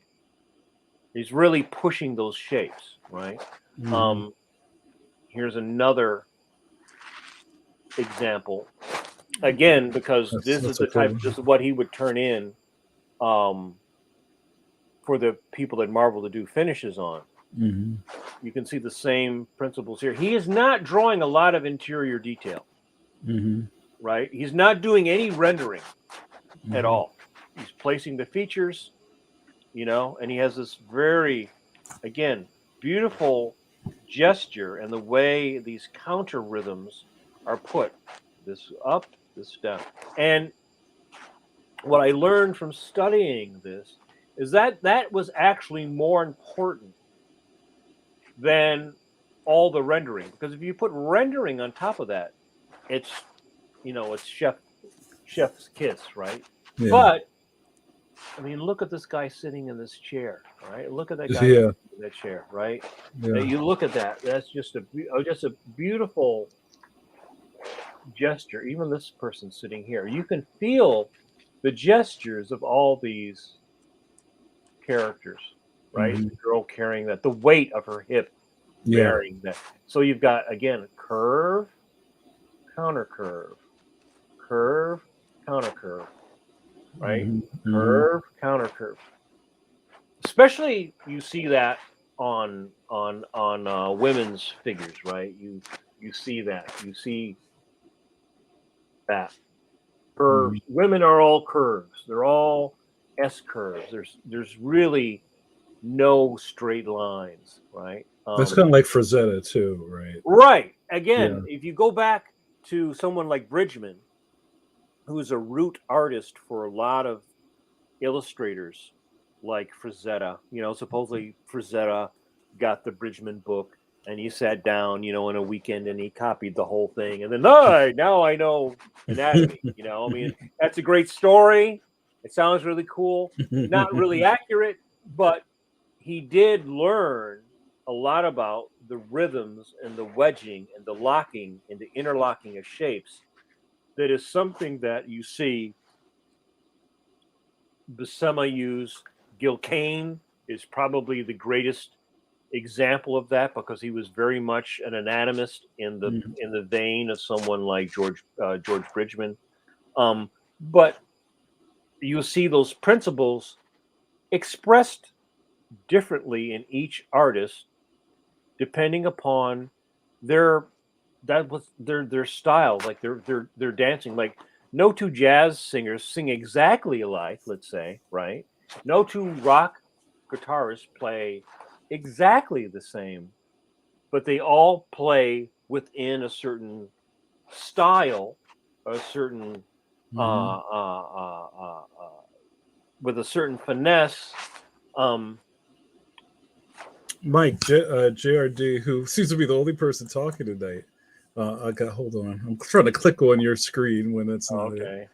He's really pushing those shapes, right? Mhm. Um, Here's another example. Again, because this is That's a the cool type, one. this is what he would turn in, um, for the people at Marvel to do finishes on. Mhm. You can see the same principles here. He is not drawing a lot of interior detail, Mhm. right? He's not doing any rendering at Mhm. all. He's placing the features, and he has this very, again, beautiful gesture and the way these counter rhythms are put. This up, this down. And what I learned from studying this is that that was actually more important than all the rendering, because if you put rendering on top of that, it's it's chef's kiss, right? Yeah. But I mean, look at this guy sitting in this chair, right? Look at that guy Yeah. in that chair, right? Yeah. You look at that. That's just a beautiful gesture. Even this person sitting here, you can feel the gestures of all these characters, right? Mhm. The girl carrying that, the weight of her hip Yeah. bearing that. So you've got, again, curve, counter curve, curve, counter curve, right? Mhm. Mhm. Curve, counter curve. Especially you see that on women's figures, right? You see that. You see that curves. Mhm. Women are all curves. They're all S curves. There's really no straight lines, right? That's kind of like Frazetta too, right? Right. Yeah. Again, if you go back to someone like Bridgeman, who's a root artist for a lot of illustrators like Frazetta. Supposedly Frazetta got the Bridgman book and he sat down, in a weekend and he copied the whole thing. And then, now I know anatomy. I mean, that's a great story. It sounds really cool. Not really accurate, but he did learn a lot about the rhythms and the wedging and the locking and the interlocking of shapes. That is something that you see Buscema use. Gil Kane is probably the greatest example of that because he was very much an anatomist Mhm. in the vein of someone like George Bridgman. But you see those principles expressed differently in each artist depending upon their their style, like their dancing. Like no two jazz singers sing exactly alike, let's say, right? No two rock guitarists play exactly the same, but they all play within a certain style, a certain uh, Mhm. uh, uh, uh, uh, with a certain finesse. Um, Mike JRD, who seems to be the only person talking tonight. I got hold on. I'm trying to click on your screen when that's not it. okay.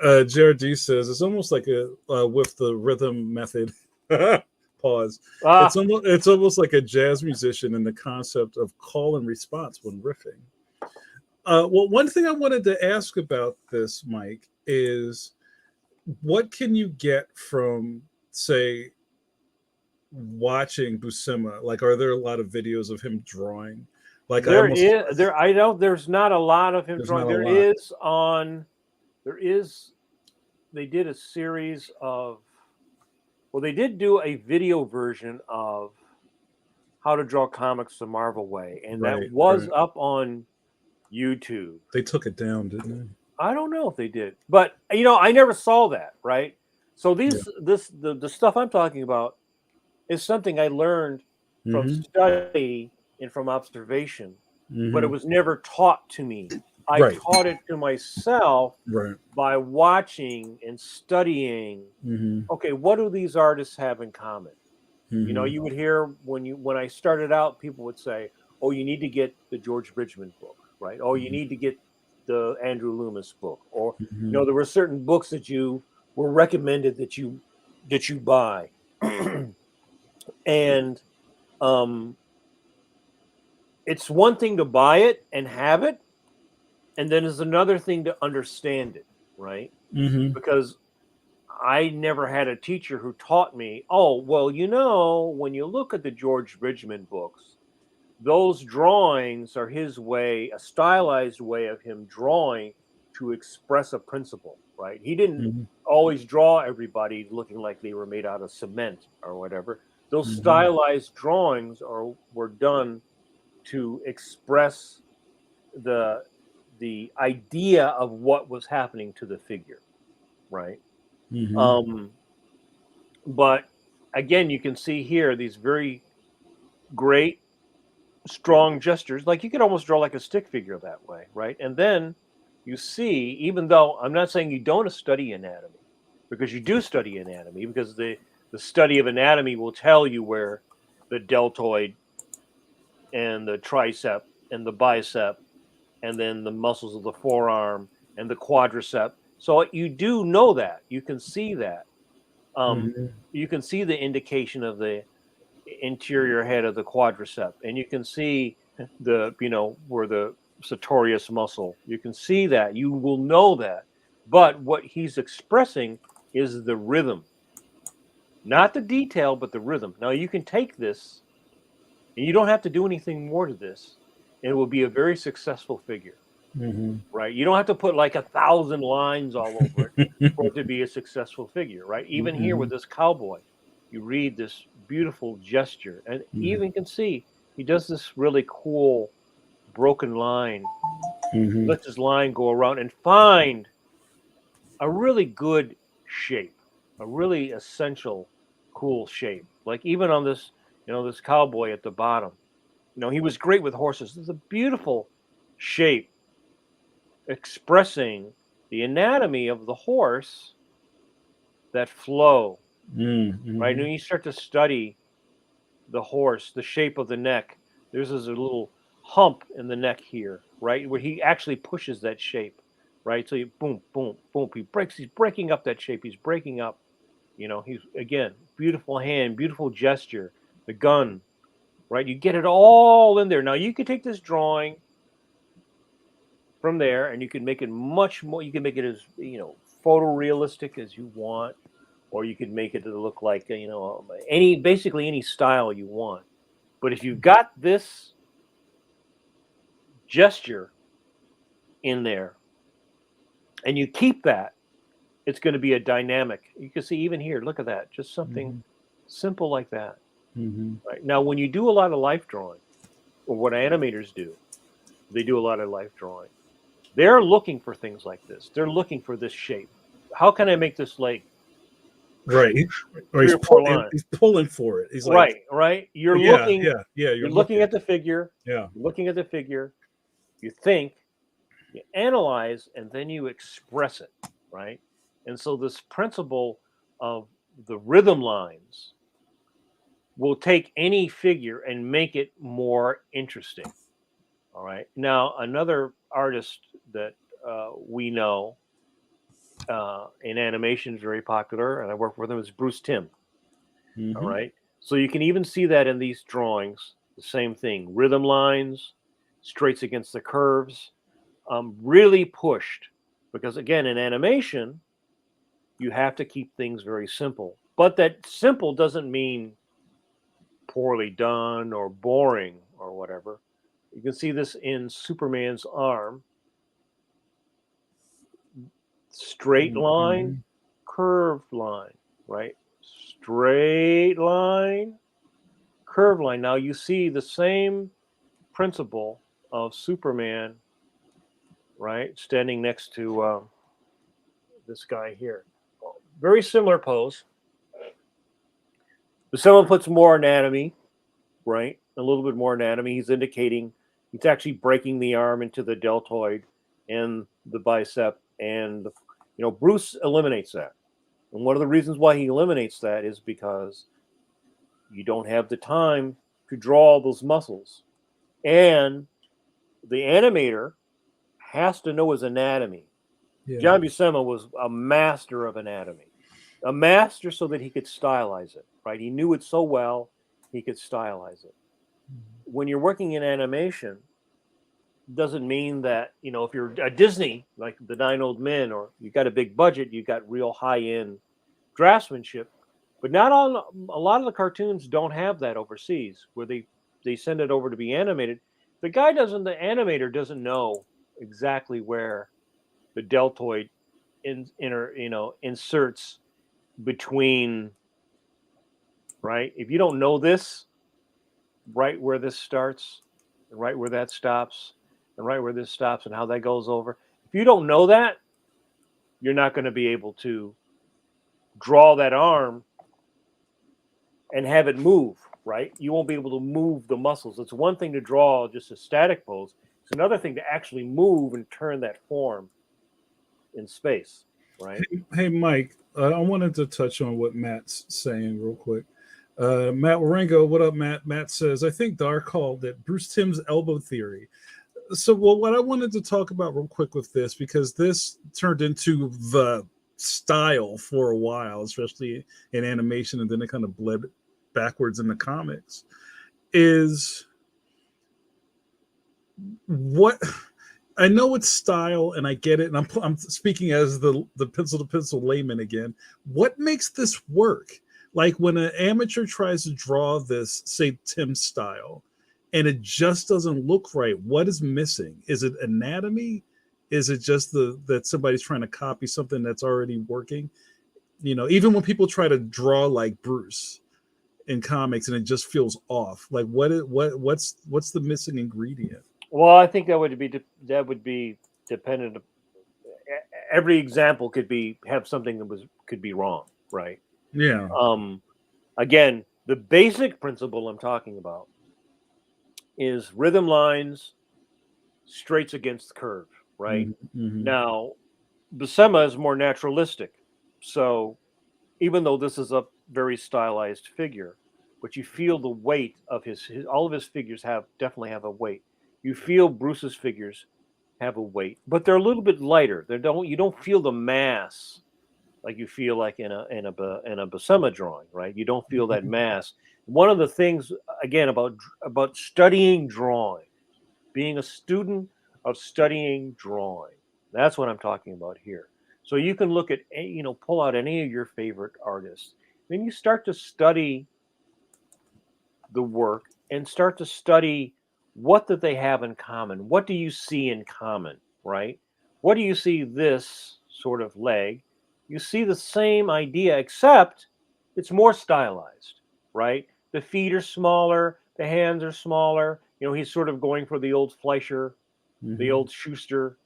JRD says it's almost like a with the rhythm method. Pause. Ah, It's almost like a jazz musician in the concept of call and response when riffing. Well, one thing I wanted to ask about this, Mike, is what can you get from, say, watching Buscema? Like, are there a lot of videos of him drawing? Like, I there almost is there. I know there's not a lot of him there's drawing. not a lot. There is. They did a series of. Well, they did do a video version of how to draw comics the Marvel way, and that Right, was right. up on YouTube. They took it down, didn't I don't know if they did, but I never saw that. Right. So they? Yeah. the stuff I'm talking about is something I learned from Mm-hmm. study and from observation, but it Mm-hmm. was never taught to me. I Right. taught it to myself Right. by watching and studying. Mm-hmm. Okay, what do these artists have in common? You know, Mm-hmm. you would hear when I started out, people would say, "Oh, you need to get the George Bridgeman book, right? Oh, you need to get the Andrew Loomis book, or Mm-hmm. there were certain books that you were recommended that you buy." And um, it's one thing to buy it and have it, and then it's another thing to understand it, right? Mm-hmm. Because I never had a teacher who taught me, oh, well, when you look at the George Bridgman books, those drawings are his way, a stylized way of him drawing to express a principle, right? He didn't Mm-hmm. always draw everybody looking like they were made out of cement or whatever. Those Mm-hmm. stylized drawings were done to express the the idea of what was happening to the figure, right? Mm-hmm. Um, but again, you can see here these very great, strong gestures. Like you could almost draw like a stick figure that way, right? And then you see, even though I'm not saying you don't study anatomy, because you do study anatomy, because the study of anatomy will tell you where the deltoid and the tricep and the bicep and then the muscles of the forearm and the quadricep. So you do know that. You can see that. Mm-hmm. You can see the indication of the interior head of the quadricep, and you can see the where the sartorius muscle. You can see that. You will know that. But what he's expressing is the rhythm, not the detail, but the rhythm. Now you can take this, and you don't have to do anything more to this, and it will be a very successful figure. Mm-hmm. Right? You don't have to put like 1,000 lines all over it for it to be a successful figure, right? Even here Mm-hmm. with this cowboy, you read this beautiful gesture, and Mm-hmm. even can see he does this really cool broken line. He Mm-hmm. lets his line go around and find a really good shape, a really essential, cool shape. Like even on this, this cowboy at the bottom, he was great with horses. It's a beautiful shape expressing the anatomy of the horse, that flow, right? And Mm-hmm. when you start to study the horse, the shape of the neck, there's this little hump in the neck here, right? Where he actually pushes that shape, right? So you boom, boom, boom. He's breaking up that shape. He's breaking up, he's again, beautiful hand, beautiful gesture, the gun, right? You get it all in there. Now you could take this drawing from there and you can make it much more, you can make it as photorealistic as you want, or you could make it to look like basically any style you want. But if you've got this gesture in there and you keep that, it's going to be a dynamic. You can see even here, look at that, just something Mm-hmm. simple like that. Mm-hmm. Right now, when you do a lot of life drawing, or what animators do, they do a lot of life drawing. They're looking for things like this. They're looking for this shape. How can I make this like Right. Or three he's or four lines? he's pulling for it. He's like, Right, right. oh, yeah, yeah, yeah. You're You're looking looking. at the figure. Yeah. You're looking at the figure. You think, you analyze, and then you express it, right? And so this principle of the rhythm lines will take any figure and make it more interesting. All right. Now, another artist that we know in animation is very popular, and I work with him, is Bruce Timm. All Mm-hmm. right. So you can even see that in these drawings, the same thing, rhythm lines, straights against the curves, really pushed, because again, in animation, you have to keep things very simple. But that simple doesn't mean poorly done or boring or whatever. You can see this in Superman's arm, straight line, Mm-hmm. curved line, right? Straight line, curved line. Now you see the same principle of Superman, right? Standing next to this guy here. Very similar pose. But someone puts more anatomy, right? A little bit more anatomy. He's indicating he's actually breaking the arm into the deltoid. and the bicep, and Bruce eliminates that. And one of the reasons why he eliminates that is because you don't have the time to draw those muscles, and the animator has to know his anatomy. Yeah. John Buscema was a master of anatomy, a master so that he could stylize it, right? He knew it so well, he could stylize it. When you're working in animation, doesn't mean that, if you're a Disney, like the Nine Old Men, or you got a big budget, you got real high-end draftsmanship, but not all, a lot of the cartoons don't have that overseas, where they send it over to be animated. The animator doesn't know exactly where the deltoid inserts between, right? If you don't know this, right where this starts, and right where that stops, and right where this stops, and how that goes over, if you don't know that, you're not going to be able to draw that arm and have it move, right? You won't be able to move the muscles. It's one thing to draw just a static pose. It's another thing to actually move and turn that form in space, right? Hey, Mike, I wanted to touch on what Matt's saying real quick. Matt Warengo, what up, Matt? Matt says, I think Dar called it Bruce Timm's elbow theory. So, well, what I wanted to talk about real quick with this, because this turned into the style for a while, especially in animation, and then it kind of bled backwards in the comics, is what I know it's style, and I get it, and I'm speaking as the pencil to pencil layman again. What makes this work? Like when an amateur tries to draw this, say Tim style, and it just doesn't look right. What is missing? Is it anatomy? Is it just that somebody's trying to copy something that's already working? Even when people try to draw like Bruce in comics and it just feels off. Like what's the missing ingredient? Well, I think that would be dependent. Every example could have something that could be wrong, right? Yeah. Again, the basic principle I'm talking about is rhythm lines, straights against curve, right? Mm-hmm. Now, Buscema is more naturalistic, so even though this is a very stylized figure, but you feel the weight of all of his figures definitely have a weight. You feel Bruce's figures have a weight, but they're a little bit lighter. You don't feel the mass like you feel like in a Buscema drawing, right? You don't feel that mass. One of the things again about studying drawing, being a student of studying drawing, that's what I'm talking about here. So you can look at pull out any of your favorite artists, then you start to study the work and start to study what that they have in common. What do you see in common, right? What do you see this sort of leg? You see the same idea, except it's more stylized, right? The feet are smaller, the hands are smaller. He's sort of going for the old Fleischer, the old Schuster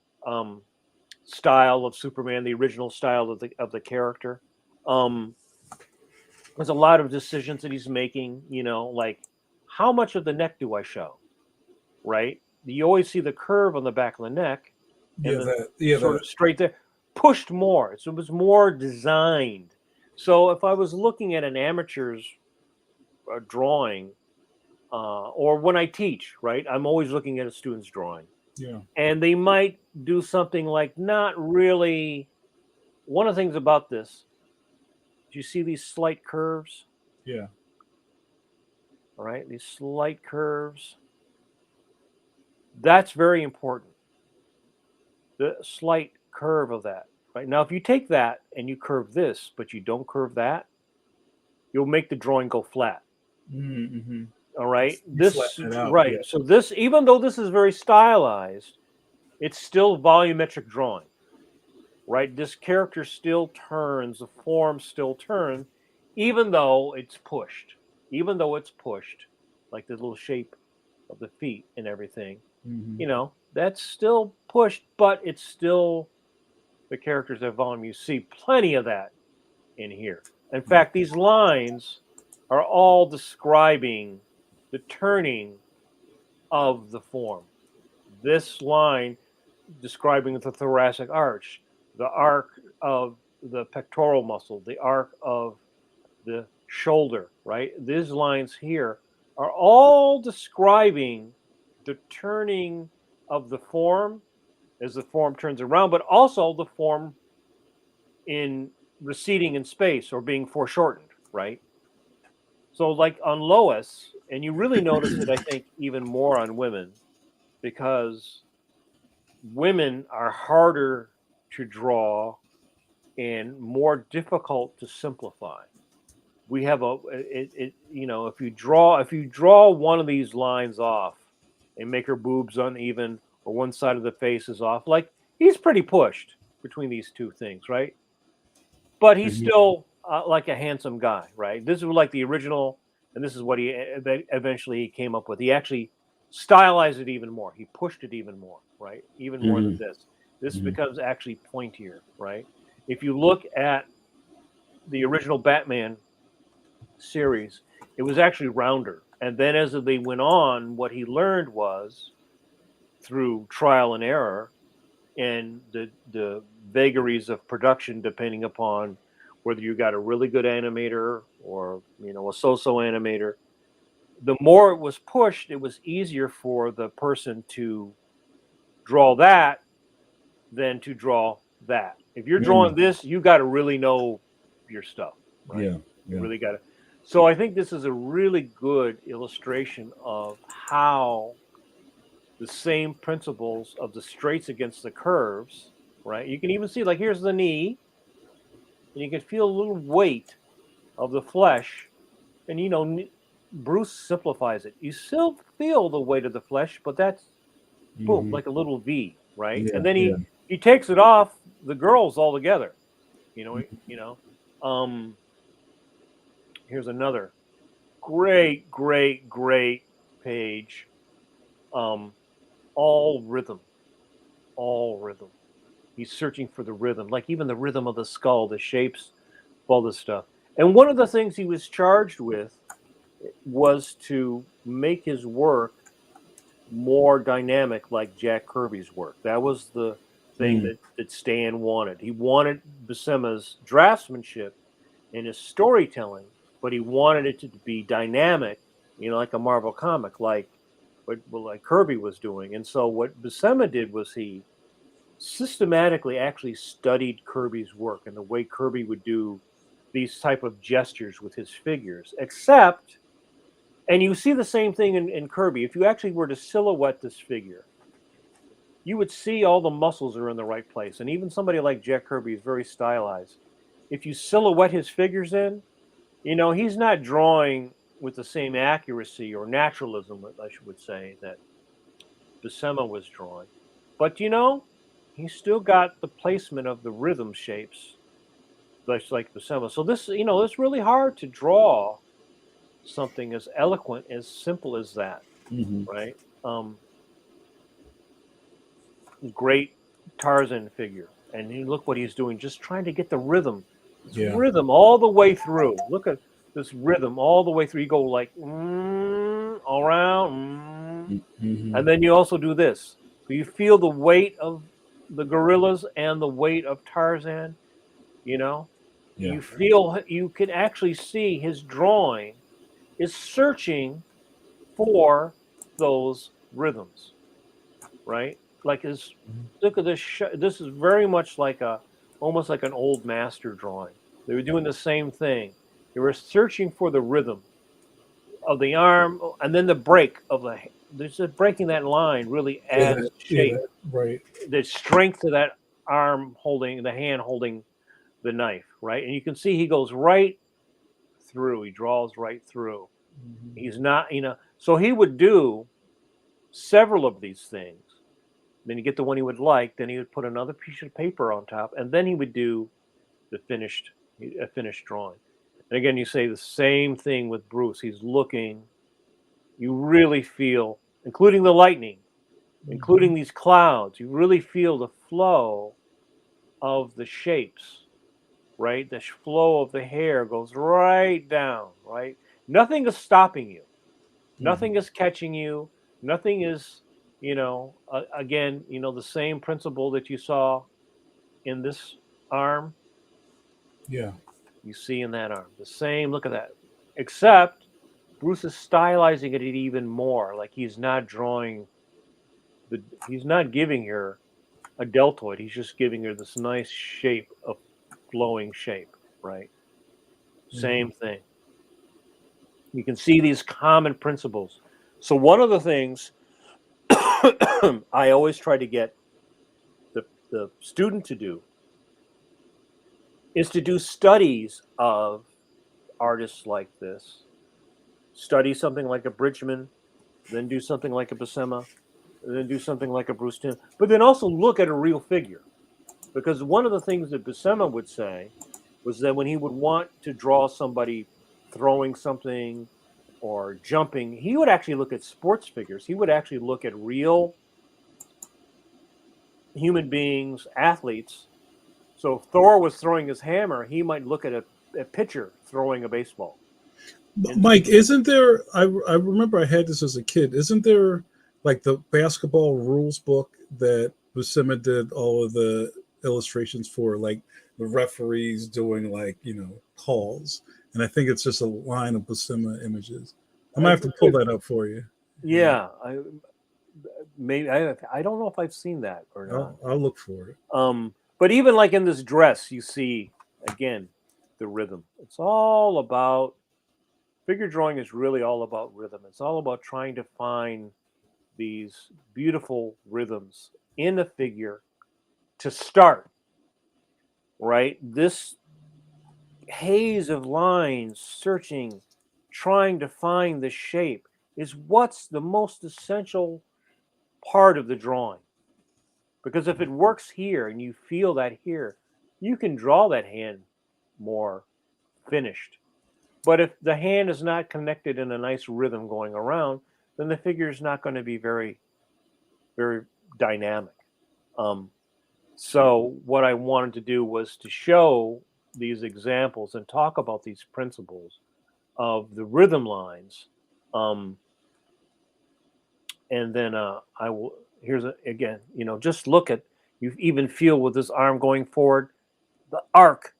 style of Superman, the original style of the character. There's a lot of decisions that he's making, like how much of the neck do I show, right? You always see the curve on the back of the neck, and sort of straight there, pushed more. So it was more designed. So if I was looking at an amateur's drawing, or when I teach, right, I'm always looking at a student's drawing. Yeah. And they might do something like not really. One of the things about this, do you see these slight curves? Yeah. All right, these slight curves. That's very important. The slight curve of that. Right now, if you take that and you curve this, but you don't curve that, you'll make the drawing go flat. Mm-hmm. All right, right. Yeah. So this, even though this is very stylized, it's still volumetric drawing. Right, this character still turns, the form still turns, even though it's pushed. Even though it's pushed, like the little shape of the feet and everything, that's still pushed, but it's still the characters have volume. You see plenty of that in here. In fact, these lines are all describing the turning of the form. This line, describing the thoracic arch, the arc of the pectoral muscle, the arc of the shoulder, right? These lines here are all describing the turning of the form as the form turns around, but also the form in receding in space or being foreshortened, right? So, like on Lois, and you really notice it, I think, even more on women because women are harder to draw and more difficult to simplify. We have if you draw one of these lines off and make her boobs uneven or one side of the face is off, like he's pretty pushed between these two things, right? But he's Mhm. still like a handsome guy, right? This is like the original, and this is what he eventually came up with. He actually stylized it even more. He pushed it even more, right? Even more than Mhm. this. This Mhm. becomes actually pointier, right? If you look at the original Batman series, it was actually rounder. And then as they went on, what he learned was through trial and error and the vagaries of production, depending upon whether you got a really good animator or a so-so animator. The more it was pushed, it was easier for the person to draw that than to draw that. If you're Mm. drawing this, you got to really know your stuff, right? Yeah. You Yeah. really got to. So I think this is a really good illustration of how the same principles of the straights against the curves, right? You can even see, like, here's the knee, and you can feel a little weight of the flesh. And, Bruce simplifies it. You still feel the weight of the flesh, but that's boom, Mhm. like a little V, right? Yeah. And then Yeah. he takes it off the girls altogether. You know, you know. Um, Here's another great, great, great page. Um, all rhythm, all rhythm. He's searching for the rhythm, like even the rhythm of the skull, the shapes, all this stuff. And one of the things he was charged with was to make his work more dynamic, like Jack Kirby's work. That was the thing Mm. that Stan wanted. He wanted Buscema's draftsmanship and his storytelling, but he wanted it to be dynamic, like a Marvel comic, like Kirby was doing. And so what Buscema did was he systematically actually studied Kirby's work and the way Kirby would do these type of gestures with his figures, except, and you see the same thing in Kirby. If you actually were to silhouette this figure, you would see all the muscles are in the right place. And even somebody like Jack Kirby is very stylized. If you silhouette his figures in, he's not drawing with the same accuracy or naturalism, I would say, that Buscema was drawing. But he's still got the placement of the rhythm shapes, like Buscema. So this, it's really hard to draw something as eloquent, as simple as that, Mhm. right? Great Tarzan figure, and you look what he's doing, just trying to get the rhythm, this Yeah. rhythm all the way through. Look at this rhythm all the way through. You go like all around, Mhm. and then you also do this. So you feel the weight of the gorillas and the weight of Tarzan. You know, Yeah. you can actually see his drawing is searching for those rhythms, right? Like his look at this. This is very much like almost like an old master drawing. They were doing the same thing. They were searching for the rhythm of the arm, and then the break of the. There's just breaking that line really Yeah. adds Yeah. shape, Right. the strength to that arm holding the hand holding the knife, right? And you can see he goes right through. He draws right through. Mhm. He's not, so he would do several of these things. Then you get the one he would like. Then he would put another piece of paper on top, and then he would do the finished drawing. And again, you say the same thing with Bruce. He's looking. You really feel, including the lightning, Mhm. including these clouds. You really feel the flow of the shapes, right? The flow of the hair goes right down, right? Nothing is stopping you. Mhm. Nothing is catching you. Nothing is. Again, the same principle that you saw in this arm, Yeah. you see in that arm. The same, look at that. Except Bruce is stylizing it even more. Like he's not giving her a deltoid. He's just giving her this nice shape of flowing shape, right? Mhm. Same thing. You can see these common principles. So one of the things I always try to get the student to do is to do studies of artists like this. Study something like a Bridgeman, then do something like a Buscema, then do something like a Bruce Timm, but then also look at a real figure. Because one of the things that Buscema would say was that when he would want to draw somebody throwing something or jumping, he would actually look at sports figures. He would actually look at real human beings, athletes. So if Thor was throwing his hammer, he might look at a pitcher throwing a baseball. And Mike, isn't there? I remember I had this as a kid. Isn't there like the basketball rules book that Buscema did all of the illustrations for, like the referees doing like calls, and I think it's just a line of Buscema images. I might I have to think pull that up for you. Yeah, yeah, I don't know if I've seen that or not. I'll look for it. But even like in this dress, you see again the rhythm. It's all about figure drawing is really all about rhythm. It's all about trying to find these beautiful rhythms in a figure to start, right? This haze of lines searching, trying to find the shape is what's the most essential part of the drawing. Because if it works here and you feel that here, you can draw that hand more finished. But if the hand is not connected in a nice rhythm going around, then the figure is not going to be very, very dynamic. Um, so, what I wanted to do was to show these examples and talk about these principles of the rhythm lines. Um, and then I will, again, just look at, you even feel with this arm going forward, the arc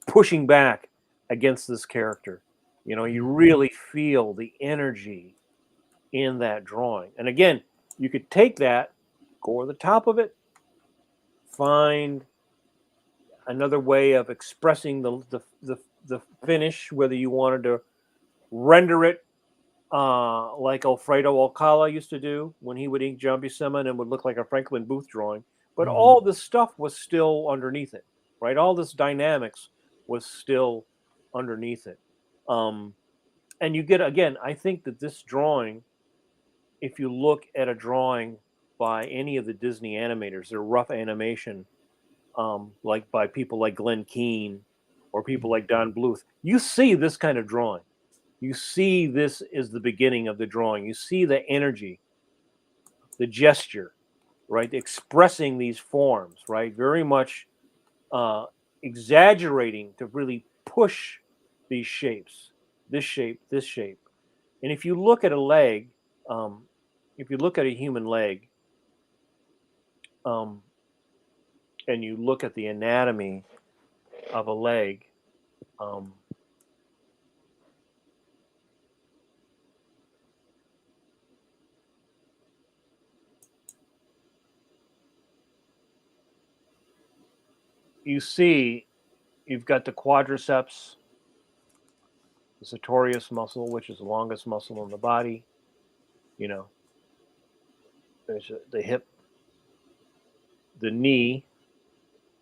pushing back against this character. You really feel the energy in that drawing. And again, you could take that, go over the top of it, find another way of expressing the finish, whether you wanted to render it like Alfredo Alcala used to do when he would ink John Buscema and it would look like a Franklin Booth drawing. But Mhm. all this stuff was still underneath it, right? All this dynamics was still underneath it. Um, and you get, again, I think that this drawing, if you look at a drawing by any of the Disney animators, they're rough animation, like by people like Glenn Keane or people like Don Bluth, you see this kind of drawing. You see this is the beginning of the drawing. You see the energy, the gesture, right? Expressing these forms, right? Very much uh, exaggerating to really push these shapes, this shape, this shape. And if you look at a leg, um, if you look at a human leg, um, and you look at the anatomy of a leg, um, you see you've got the quadriceps, the sartorius muscle, which is the longest muscle in the body. You know, there's the hip, the knee,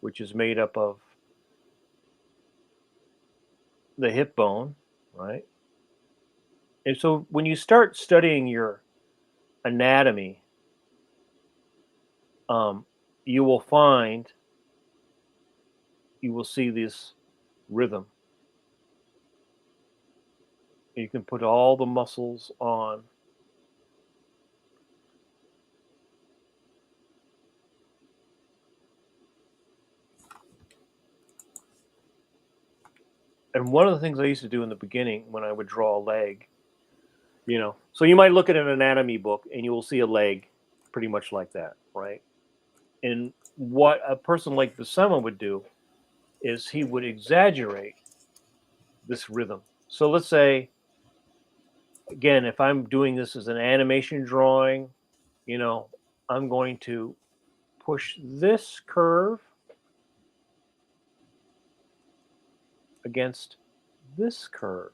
which is made up of the hip bone, right? And so when you start studying your anatomy, um, you will find, you will see this rhythm. You can put all the muscles on. And one of the things I used to do in the beginning when I would draw a leg, so you might look at an anatomy book and you will see a leg, pretty much like that, right? And what a person like Buscema would do is he would exaggerate this rhythm. So let's say, again, if I'm doing this as an animation drawing, I'm going to push this curve against this curve.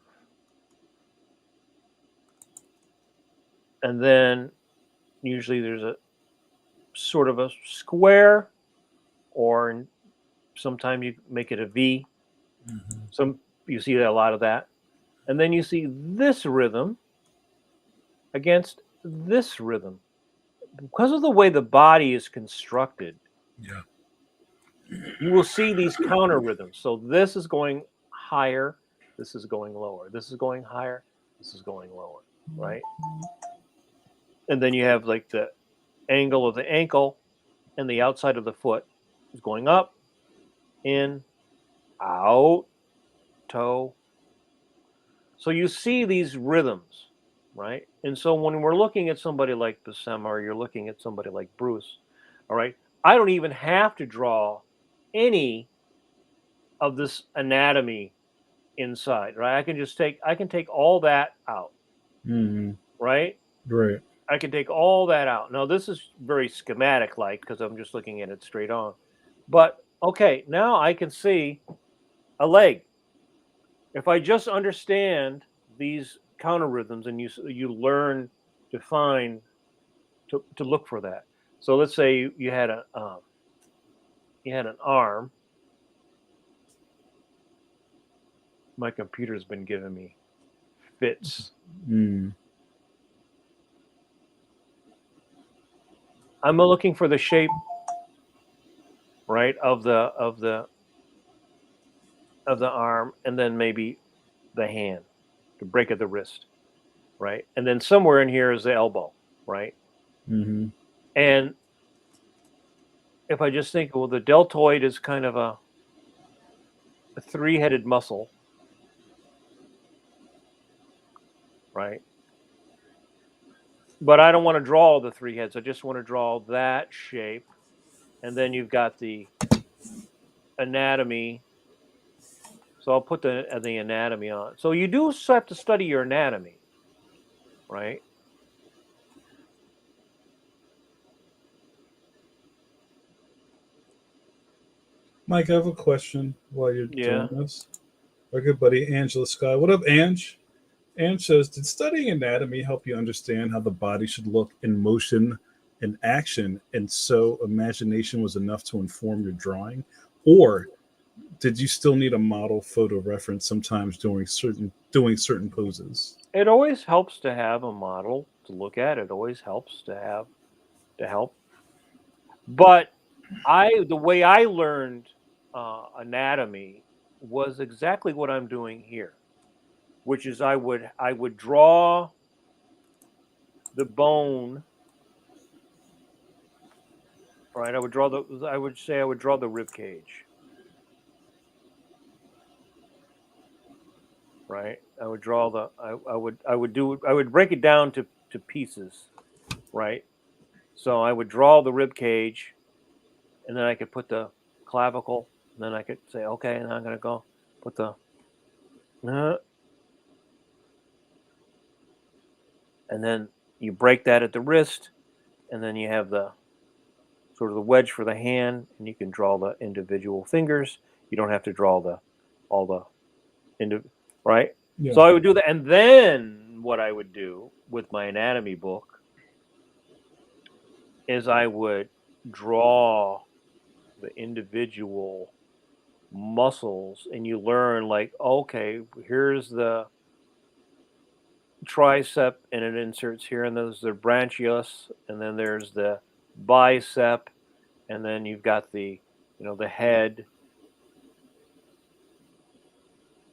And then usually there's a sort of a square, or sometimes you make it a V. You see a lot of that. And then you see this rhythm against this rhythm. Because of the way the body is constructed, you will see these counter rhythms. So this is going higher, this is going lower, this is going higher, this is going lower, right? And then you have like the angle of the ankle and the outside of the foot is going up, in, out, toe. So you see these rhythms, right? And so when we're looking at somebody like Buscema, or you're looking at somebody like Bruce, all right, I don't even have to draw any of this anatomy inside, right? I can take all that out, right? Right. I can take all that out. Now this is very schematic like, because I'm just looking at it straight on. But okay, now I can see a leg. If I just understand these counter rhythms, and you learn to find to look for that. So let's say you had an arm. My computer's been giving me fits. I'm looking for the shape, right, of the arm, and then maybe the hand, the break of the wrist, right, and then somewhere in here is the elbow, right, and if I just think, well, the deltoid is kind of a three-headed muscle, right? But I don't want to draw the three heads. I just want to draw that shape. And then you've got the anatomy. So I'll put the anatomy on. So you do have to study your anatomy, right? Mike, I have a question while you're Yeah. doing this. Our good buddy Angela Sky. What up, Ange? Ange says, did studying anatomy help you understand how the body should look in motion and action, and so imagination was enough to inform your drawing? Or did you still need a model photo reference sometimes doing certain poses? It always helps to have a model to look at. It always helps to help. But the way I learned anatomy was exactly what I'm doing here, which is I would draw the bone, right? I would draw the rib cage, right? I would draw the I would break it down to pieces, right? So I would draw the rib cage, and then I could put the clavicle, and then I could say, okay, and I'm gonna go put the and then you break that at the wrist, and then you have the sort of the wedge for the hand, and you can draw the individual fingers. You don't have to draw all the right. Yeah. So I would do that, and then what I would do with my anatomy book is I would draw the individual muscles, and you learn, like, okay, here's the tricep, and it inserts here, and there's the branchius, and then there's the bicep, and then you've got the the head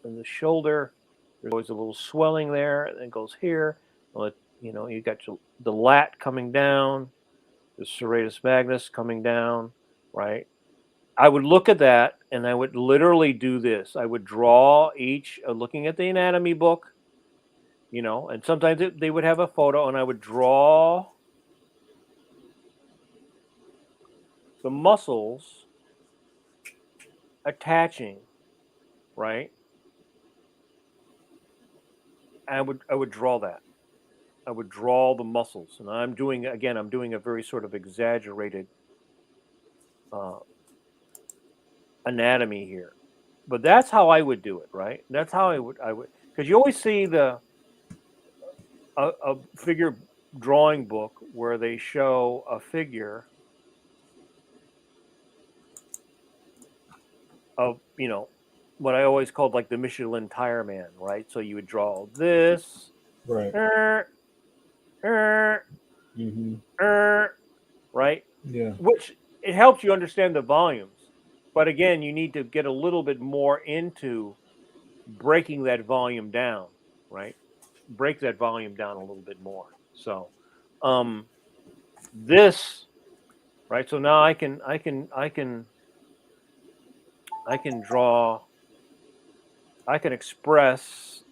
and the shoulder. There's always a little swelling there, and it goes here. You got the lat coming down, the serratus magnus coming down, right? I would look at that, and I would literally do this. I would draw each, looking at the anatomy book, and sometimes they would have a photo, and I would draw the muscles attaching, right? I would draw that. I would draw the muscles, and I'm doing a very sort of exaggerated uh, anatomy here, but that's how I would do it, right? That's how I would because you always see a figure drawing book where they show a figure of what I always called like the Michelin tire man, right? So you would draw this, Right. er, er, Mm-hmm. right? Yeah. Which it helps you understand the volumes, but again, you need to get a little bit more into breaking that volume down, right? Break that volume down a little bit more. So, um, this, right? So now I can draw, I can express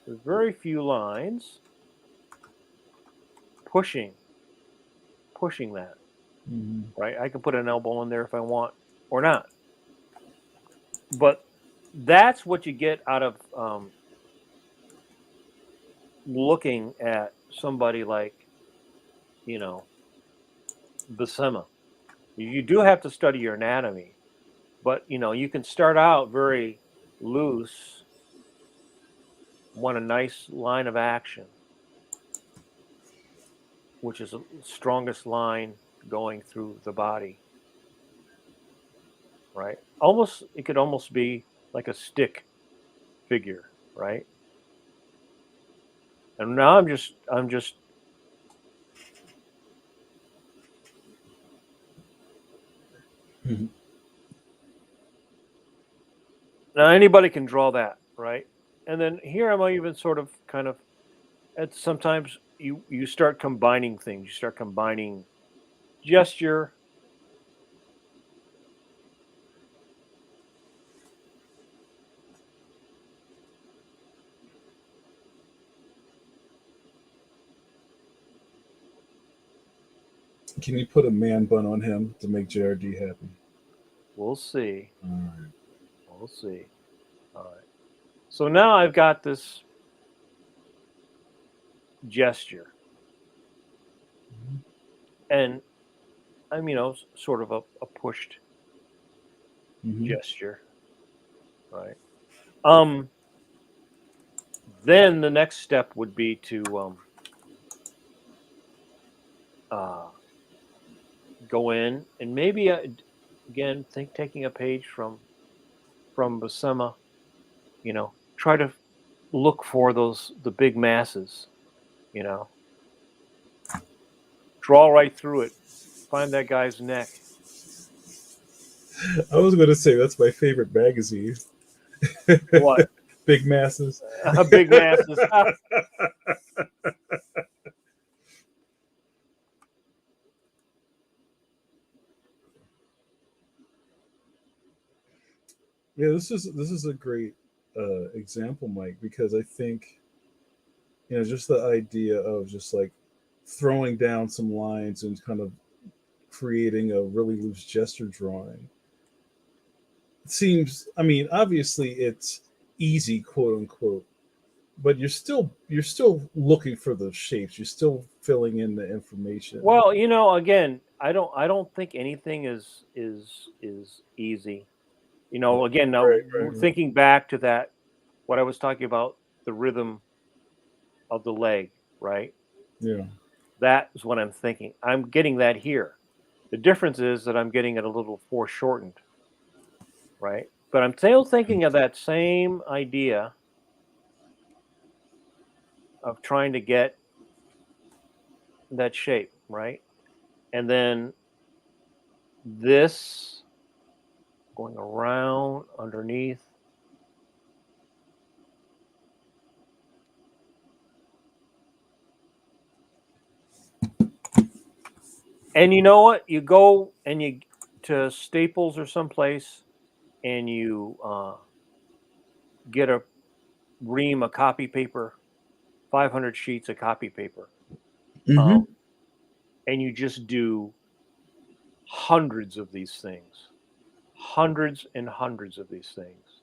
with very few lines, pushing that, Mm-hmm. right? I can put an elbow in there if I want or not, but that's what you get out of looking at somebody like you know Buscema. You do have to study your anatomy, but you can start out very loose, want a nice line of action, which is the strongest line going through the body, right? Almost, it could almost be like a stick figure, right? And now I'm just Mm-hmm. now anybody can draw that, right? And then here I'm even sort of kind of at sometimes you start combining things. You start combining gesture. Can you put a man bun on him to make JRD happy? We'll see. All right. We'll see. All right. So now I've got this gesture, and I'm sort of a pushed Mm-hmm. gesture, right? Um, then the next step would be to uh, go in and maybe again think taking a page from Buscema, try to look for the big masses, you know, draw right through it, find that guy's neck. I was going to say that's my favorite magazine. What? Big masses. Big masses. Yeah, this is a great example, Mike, because I think just the idea of just like throwing down some lines and kind of creating a really loose gesture drawing seems. I mean, obviously it's easy, quote unquote, but you're still looking for the shapes. You're still filling in the information. Well, again, I don't think anything is easy. Again, now Right, right, right. thinking back to that, what I was talking about, the rhythm of the leg, right? Yeah. That is what I'm thinking. I'm getting that here. The difference is that I'm getting it a little foreshortened, right? But I'm still thinking of that same idea of trying to get that shape, right? And then this going around underneath. And you know what? You go and you to Staples or someplace, and you get a ream of copy paper, 500 sheets of copy paper, Mm-hmm. and you just do hundreds of these things, hundreds and hundreds of these things,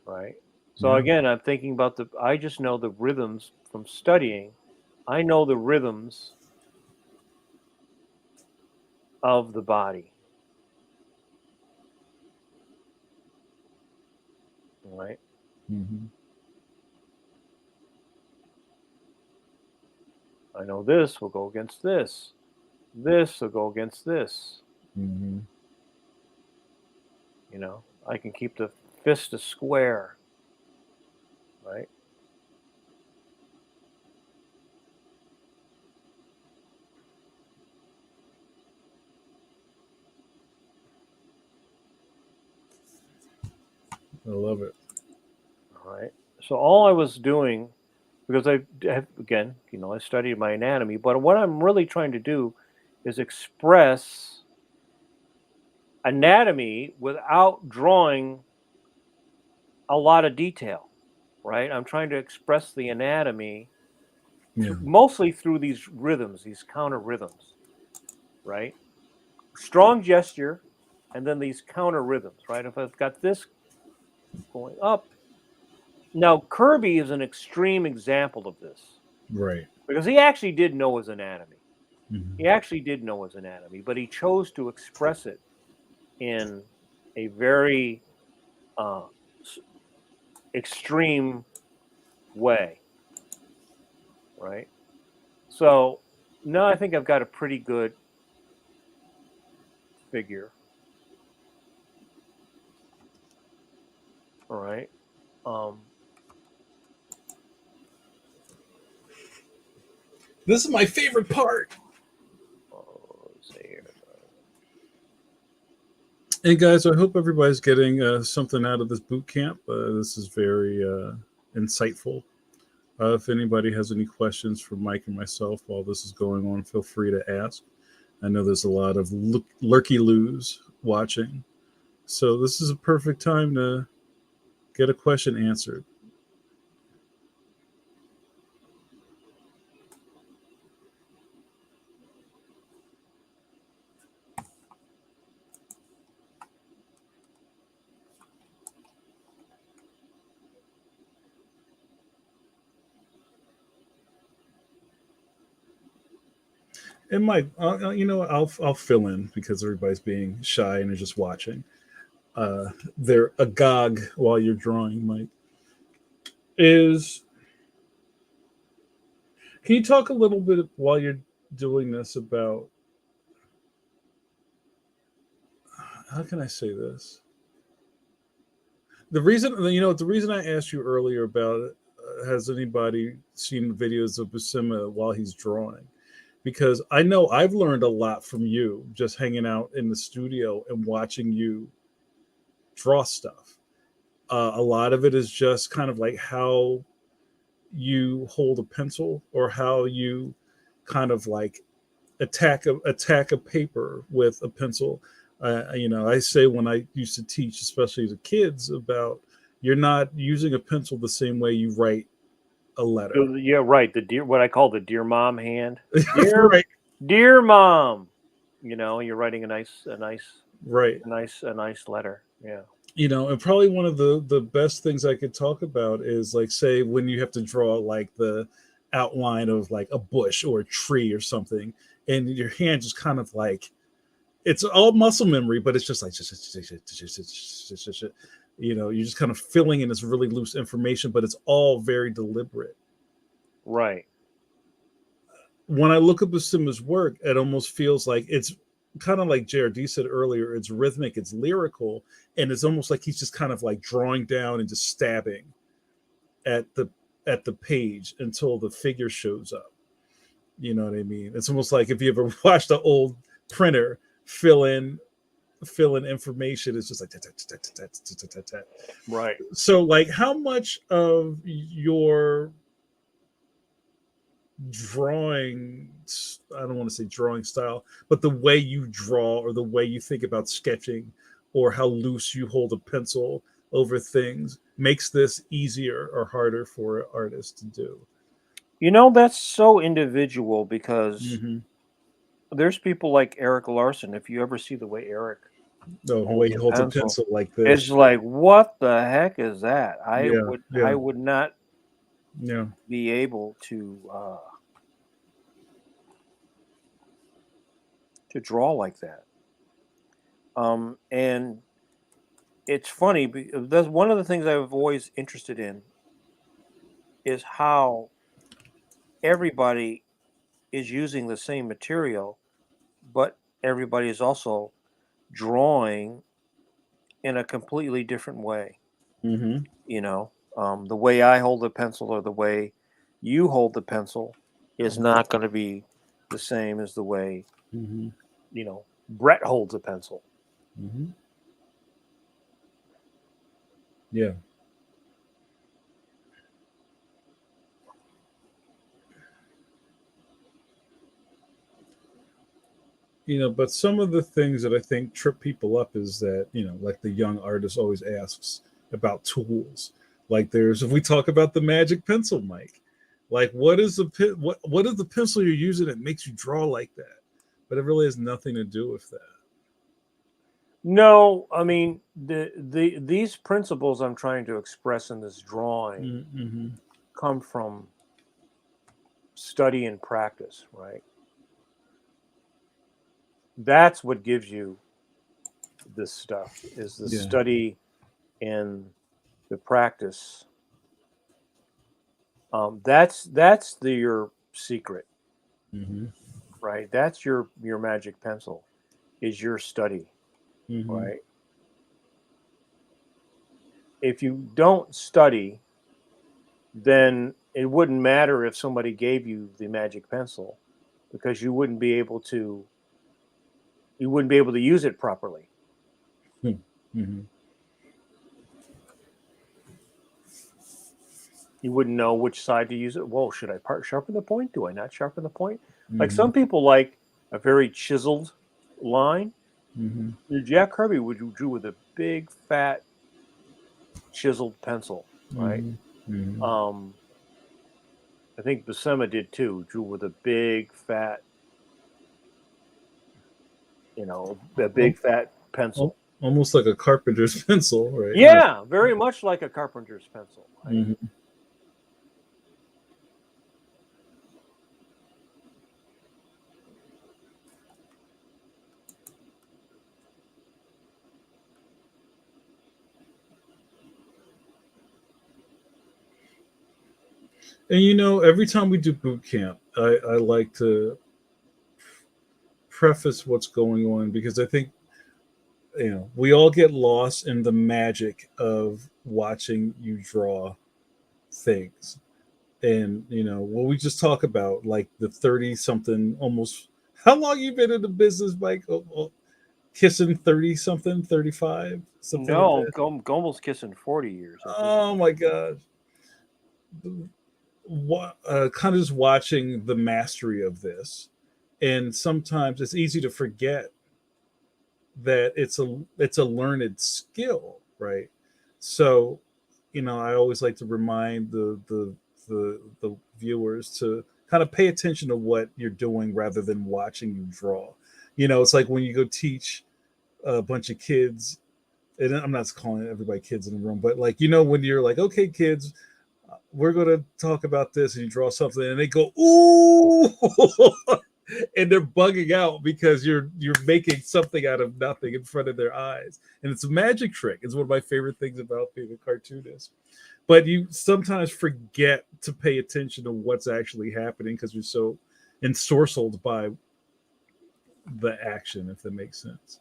right? So Yeah. again, I'm thinking about I just know the rhythms from studying. I know the rhythms of the body, right? Mm-hmm. I know this will go against this. This will go against this. Mm-hmm. You know, I can keep the fist a square, right? I love it. All right. So all I was doing, because I have, again, I studied my anatomy, but what I'm really trying to do is express anatomy without drawing a lot of detail, right? I'm trying to express the anatomy Yeah. mostly through these rhythms, these counter rhythms, right? Strong gesture, and then these counter rhythms, right? If I've got this going up, now Kirby is an extreme example of this Right. because he actually did know his anatomy. He Mm-hmm. actually did know his anatomy, but he chose to express it in a very uh, extreme way, right? So now I think I've got a pretty good figure, all right? Um, This is my favorite part. let's see here. Hey guys, I hope everybody's getting something out of this boot camp. This is very insightful. If anybody has any questions for Mike and myself while this is going on, feel free to ask. I know there's a lot of lurky-loos watching, so this is a perfect time to get a question answered. And Mike, I'll fill in because everybody's being shy and they're just watching. They're agog while you're drawing, Mike. Is Can you talk a little bit while you're doing this about how can I say this? The reason I asked you earlier about it, has anybody seen videos of Basima while he's drawing? Because I know I've learned a lot from you just hanging out in the studio and watching you draw stuff. A lot of it is just kind of like how you hold a pencil or how you kind of like attack a paper with a pencil. I say when I used to teach, especially the kids, about you're not using a pencil the same way you write a letter. Yeah, right. The dear, what I call the dear mom hand. Dear, Right, dear mom. You're writing right. a nice letter. Yeah. And probably one of the best things I could talk about is like say when you have to draw like the outline of like a bush or a tree or something, and your hand just kind of like it's all muscle memory, but it's just like you're just kind of filling in this really loose information, but it's all very deliberate. Right. When I look at Basima's work, it almost feels like it's kind of like JRD said earlier, it's rhythmic, it's lyrical, and it's almost like he's just kind of like drawing down and just stabbing at the page until the figure shows up. You know what I mean? It's almost like if you ever watched the old printer fill in information, it's just like Right. so like how much of your drawing, I don't want to say drawing style, but the way you draw or the way you think about sketching or how loose you hold a pencil, over things makes this easier or harder for artists to do. That's so individual because Mm-hmm. there's people like Eric Larson. If you ever see the way Eric Oh, the way holds he a holds a pencil, pencil like it's this. like, what the heck is that? I Yeah, would I yeah, would not yeah. be able to draw like that. And it's funny. That's one of the things I've always interested in is how everybody is using the same material, but everybody is also drawing in a completely different way. Mm-hmm. The way I hold the pencil or the way you hold the pencil is not going to be the same as the way Mm-hmm. Brett holds a pencil. Mm-hmm. Yeah. But some of the things that I think trip people up is that, like the young artist always asks about tools. Like if we talk about the magic pencil, Mike, like what is the pencil you're using that makes you draw like that? But it really has nothing to do with that. No, I mean these principles I'm trying to express in this drawing Mm-hmm. come from study and practice, right? That's what gives you this stuff is the Yeah. study and the practice. That's your secret, Mm-hmm. right? That's your magic pencil is your study, Mm-hmm. right? If you don't study, then it wouldn't matter if somebody gave you the magic pencil because you wouldn't be able to use it properly. Mm-hmm. You wouldn't know which side to use it. Whoa, should I sharpen the point? Do I not sharpen the point? Like Mm-hmm. some people like a very chiseled line. Mm-hmm. Jack Kirby would drew with a big fat chiseled pencil, right? Mm-hmm. Mm-hmm. Um, I think Buscema did too. Drew with a big fat, a big fat pencil. Almost like a carpenter's pencil, right? Yeah, very much like a carpenter's pencil, right? Mm-hmm. And every time we do boot camp, I like to preface what's going on because I think we all get lost in the magic of watching you draw things. And what we just talk about, like the 30 something, almost how long you been in the business, Mike? Kissing 30 something, 35, something like No, that. Gomel's kissing 40 years at this Oh point. my god. Kind of just watching the mastery of this, and sometimes it's easy to forget that it's a learned skill, right? So, I always like to remind the viewers to kind of pay attention to what you're doing rather than watching you draw. It's like when you go teach a bunch of kids, and I'm not calling everybody kids in the room, but like when you're like, okay, kids, we're going to talk about this, and you draw something, and they go, ooh, and they're bugging out because you're making something out of nothing in front of their eyes, and it's a magic trick. It's one of my favorite things about being a cartoonist. But you sometimes forget to pay attention to what's actually happening because you're so ensorcelled by the action, if that makes sense.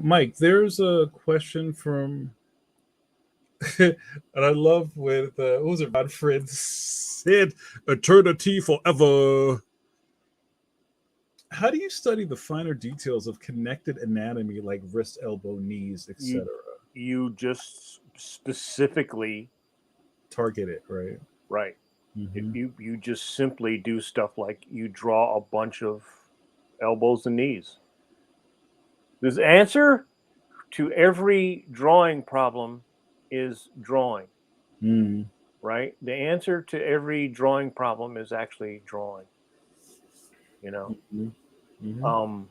Mike, there's a question from, and I love with what was it? Godfred said, "Eternity forever." How do you study the finer details of connected anatomy like wrist, elbow, knees, You etc.? you just specifically Target it, right? right. Mm-hmm. You just simply do stuff like you draw a bunch of elbows and knees. The answer to every drawing problem is drawing, Mm-hmm. right? The answer to every drawing problem is actually drawing, you know. Mm-hmm. Um,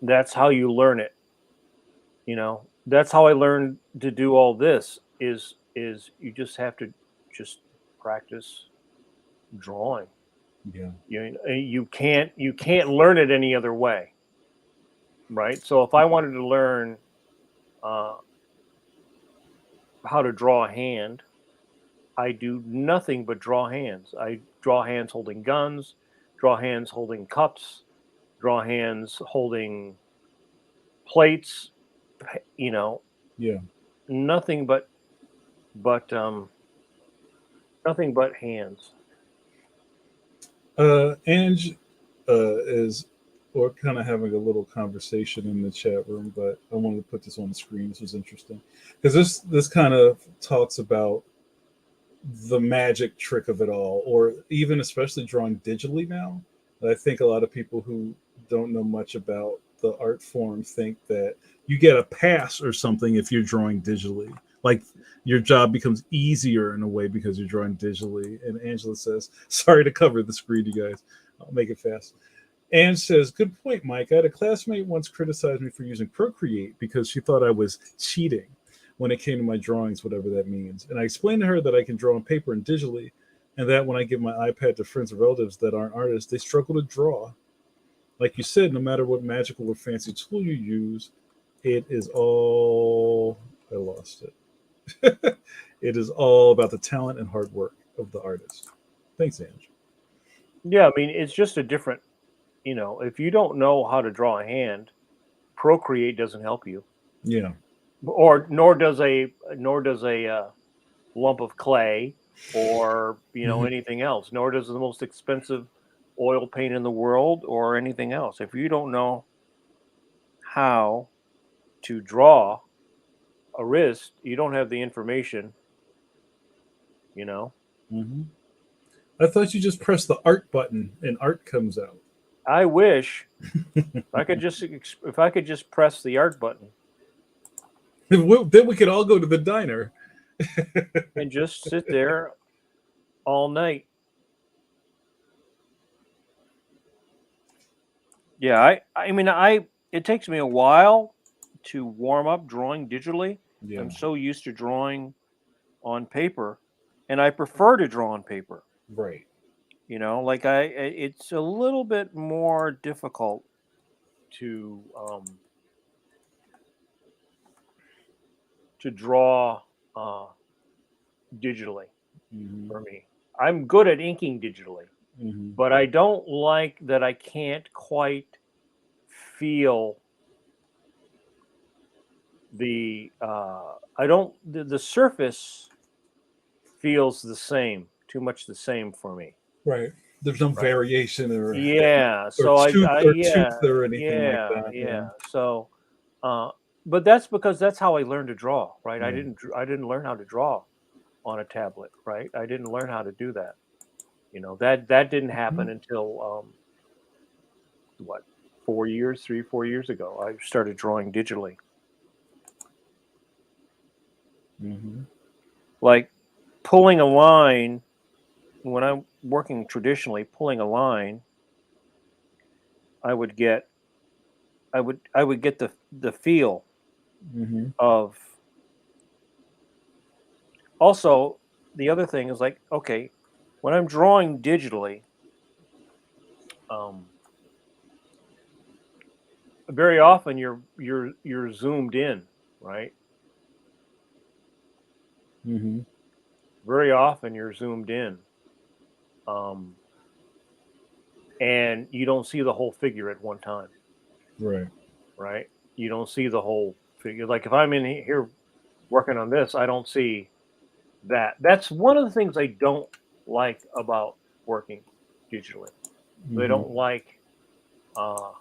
that's how you learn it, you know. That's how I learned to do all this is you just have to just practice drawing. Yeah. You can't learn it any other way, right? So if I wanted to learn uh, how to draw a hand, I do nothing but draw hands. I draw hands holding guns, draw hands holding cups, draw hands holding plates. You know, Yeah. nothing but nothing but hands. Ange is we're kind of having a little conversation in the chat room, but I wanted to put this on the screen. This was interesting because this kind of talks about the magic trick of it all, or even especially drawing digitally now. I think a lot of people who don't know much about the art form think that you get a pass or something if you're drawing digitally. Like your job becomes easier in a way because you're drawing digitally. And Angela says, sorry to cover the screen, you guys. I'll make it fast. Anne says, good point, Mike. I had a classmate once criticized me for using Procreate because she thought I was cheating when it came to my drawings, whatever that means. And I explained to her that I can draw on paper and digitally, and that when I give my iPad to friends or relatives that aren't artists, they struggle to draw. Like you said, no matter what magical or fancy tool you use, it is all. I lost it. It is all about the talent and hard work of the artist. Thanks, Ange. Yeah, I mean it's just a different. If you don't know how to draw a hand, Procreate doesn't help you, Yeah. or nor does a lump of clay, or Mhm. anything else. Nor does the most expensive oil paint in the world, or anything else. If you don't know how to draw a wrist, you don't have the information. You know, Mhm. I thought you just press the art button and art comes out. I wish if I could just press the art button Then we could all go to the diner. and just sit there all night. Yeah, I mean, it takes me a while to warm up drawing digitally. Yeah. I'm so used to drawing on paper, and I prefer to draw on paper. Right. Like it's a little bit more difficult to draw uh, digitally Hmm. for me. I'm good at inking digitally, Hmm. but I don't like that I can't quite feel the surface feels the same, too much the same for me, Right. There's no right? variation Yeah. or So tooth yeah, or anything like yeah, that. yeah. So, uh, but that's because that's how I learned to draw, right? I Yeah. didn't, I didn't learn how to draw on a tablet, right? I didn't learn how to do that. That didn't happen Mhm. until what, 4 years, 3, 4 years ago. I started drawing digitally, Mhm. like pulling a line when I'm working traditionally, pulling a line. I would get I would get the feel Mhm. of. Also, the other thing is like, okay, when I'm drawing digitally, um, very often you're zoomed in, right? Mhm. Very often you're zoomed in, um, and you don't see the whole figure at one time, Right. right? You don't see the whole figure. Like if I'm in here working on this, I don't see that. That's one of the things I don't like about working digitally. They Mhm. don't like. Uh,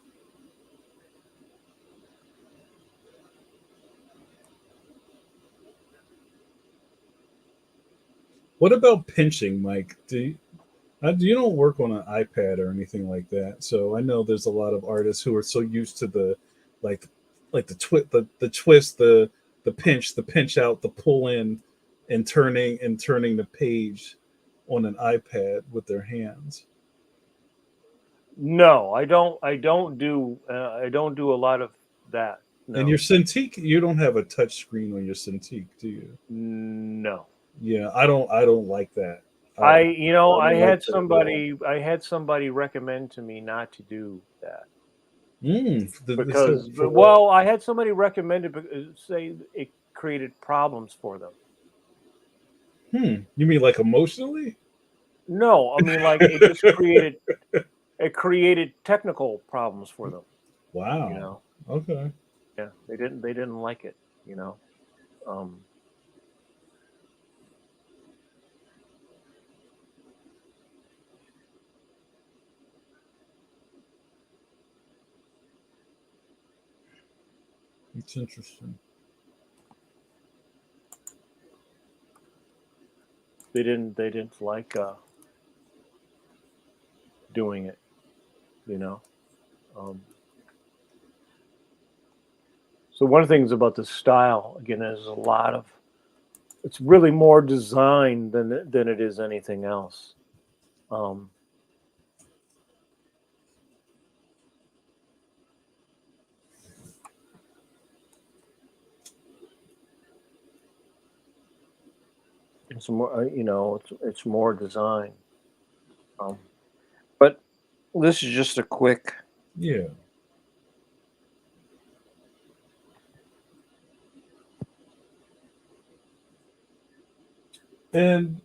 What about pinching, Mike? You don't work on an iPad or anything like that, so I know there's a lot of artists who are so used to the like the twist, the pinch, the pinch out, the pull in, and turning the page on an iPad with their hands. No, I don't. I don't do a lot of that. And your No, Cintiq, you don't have a touch screen on your Cintiq, do you? no. Yeah, I don't like that. I, I I don't like had that at all. somebody recommend to me not to do that So because, for what? I had somebody recommend it because say it created problems for them. You mean like emotionally? No, I mean like it created technical problems for them. You Wow. know, Okay. yeah, they didn't like it. You know, um, It's interesting. they didn't like doing it. You know. Um, so one of the things about the style again is a lot of it's really more design than it is anything else. Um, it's more it's more design. Um, but this is just a quick. Yeah. And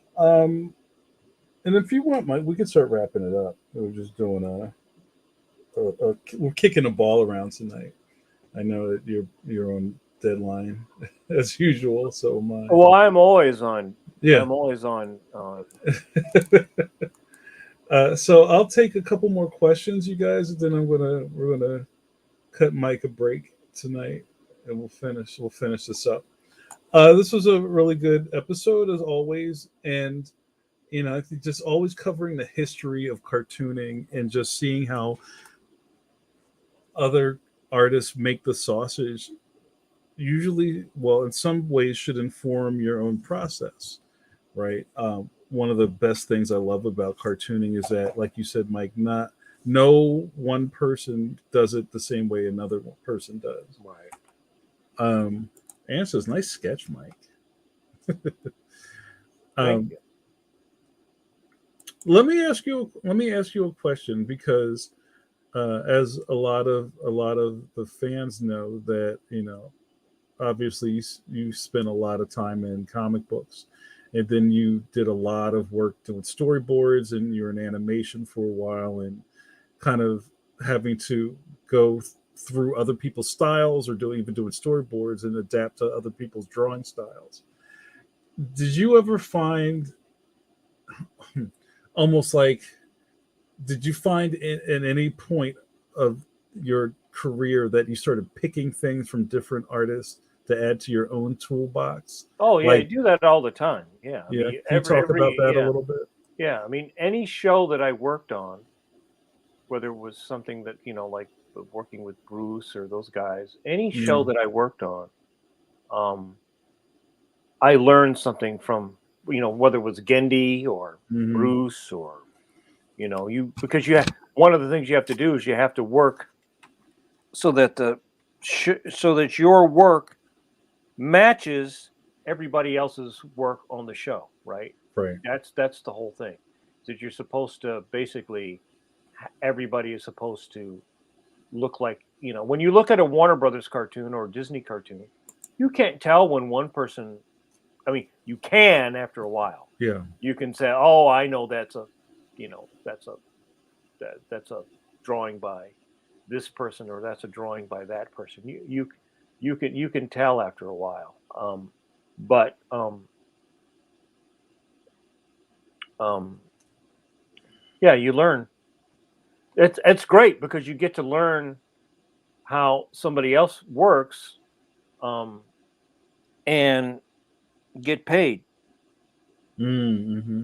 and if you want, Mike, we can start wrapping it up. We're just doing we're kicking a ball around tonight. I know that you're on deadline as usual, so am I. Well, I'm always on. Yeah. I'm always on. So I'll take a couple more questions, you guys, and then we're gonna cut Mike a break tonight, and we'll finish this up. This was a really good episode as always, and I think just always covering the history of cartooning and just seeing how other artists make the sausage. Usually, well, in some ways, should inform your own process, right? One of the best things I love about cartooning is that, like you said, Mike, not no one person does it the same way another person does. Right. Anne says, "Nice sketch, Mike." Thank Um, you. let me ask you a question because as a lot of the fans know that obviously you spent a lot of time in comic books, and then you did a lot of work doing storyboards, and you're in animation for a while, and kind of having to go through other people's styles or doing storyboards and adapt to other people's drawing styles. Did you ever find almost like did you find in any point of your career that you started picking things from different artists to add to your own toolbox? Oh yeah, I Like, do that all the time. Yeah, I yeah, mean can you talk about that a yeah, little bit? yeah. I mean any show that I worked on, whether it was something that like working with Bruce or those guys, any show Mm, that I worked on, um, I learned something from whether it was Gendy or hmm. Bruce or you because one of the things you have to do is you have to work so that so that your work matches everybody else's work on the show, right? Right. That's the whole thing. That you're supposed to basically everybody is supposed to look like when you look at a Warner Brothers cartoon or a Disney cartoon, you can't tell when one person. I mean, you can after a while. Yeah. You can say, "Oh, I know that's a, that's a that's a drawing by this person or that's a drawing by that person." You can tell after a while. But um, yeah, you learn. It's great because you get to learn how somebody else works um, and get paid. Mm-hmm.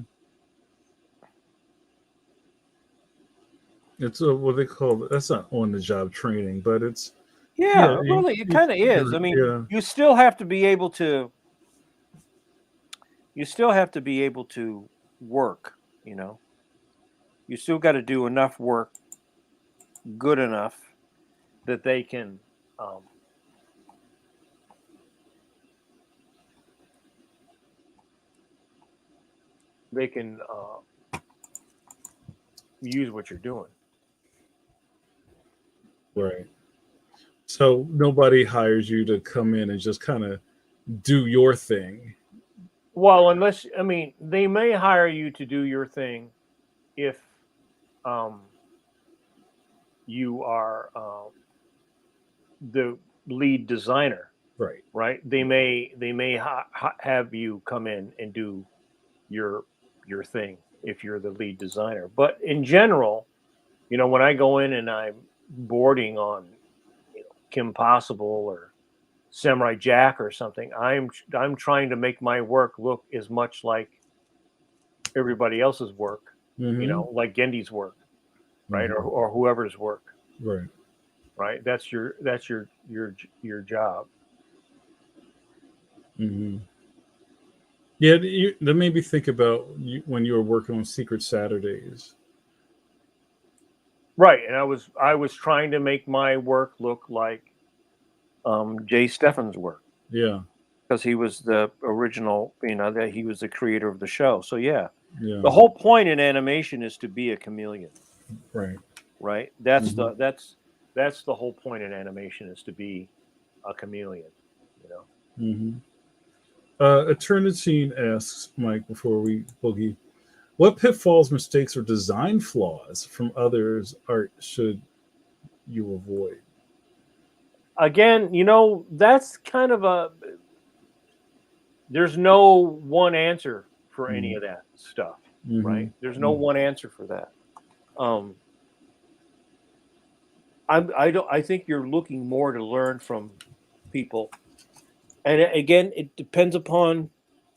It's what they call, that's not on the job training, but it's, yeah, Yeah, really, it kind of is. I mean, yeah, you still have to be able to. You still have to be able to work. You know, you still got to do enough work, good enough that um, they can use what you're doing. right. So nobody hires you to come in and just kind of do your thing. Well, unless I mean, they may hire you to do your thing if um, you are the lead designer, Right. right? They may have you come in and do your your thing if you're the lead designer. But in general, you know, when I go in and I'm boarding on, you know, Kim Possible or Samurai Jack or something, I'm trying to make my work look as much like everybody else's work, you Mm-hmm. know, like Gendy's work, right, Mm-hmm. or whoever's work, Right. right. That's your job. Mm-hmm. Yeah, that made me think about when you were working on Secret Saturdays. Right, and I was trying to make my work look like Jay Steffen's work Yeah. because he was the original, you know, that he was the creator of the show. So yeah, Yeah. the whole point in animation is to be a chameleon, Right. right? That's Mm-hmm. that's the whole point in animation is to be a chameleon, you know. Mm-hmm. Eternity asks Mike before we boogie, what pitfalls, mistakes, or design flaws from others' art should you avoid? Again, you know, that's kind of a there's no one answer for any of that stuff, Mm-hmm. right? There's no one answer for that. Um, I don't. I think you're looking more to learn from people, and again, it depends upon.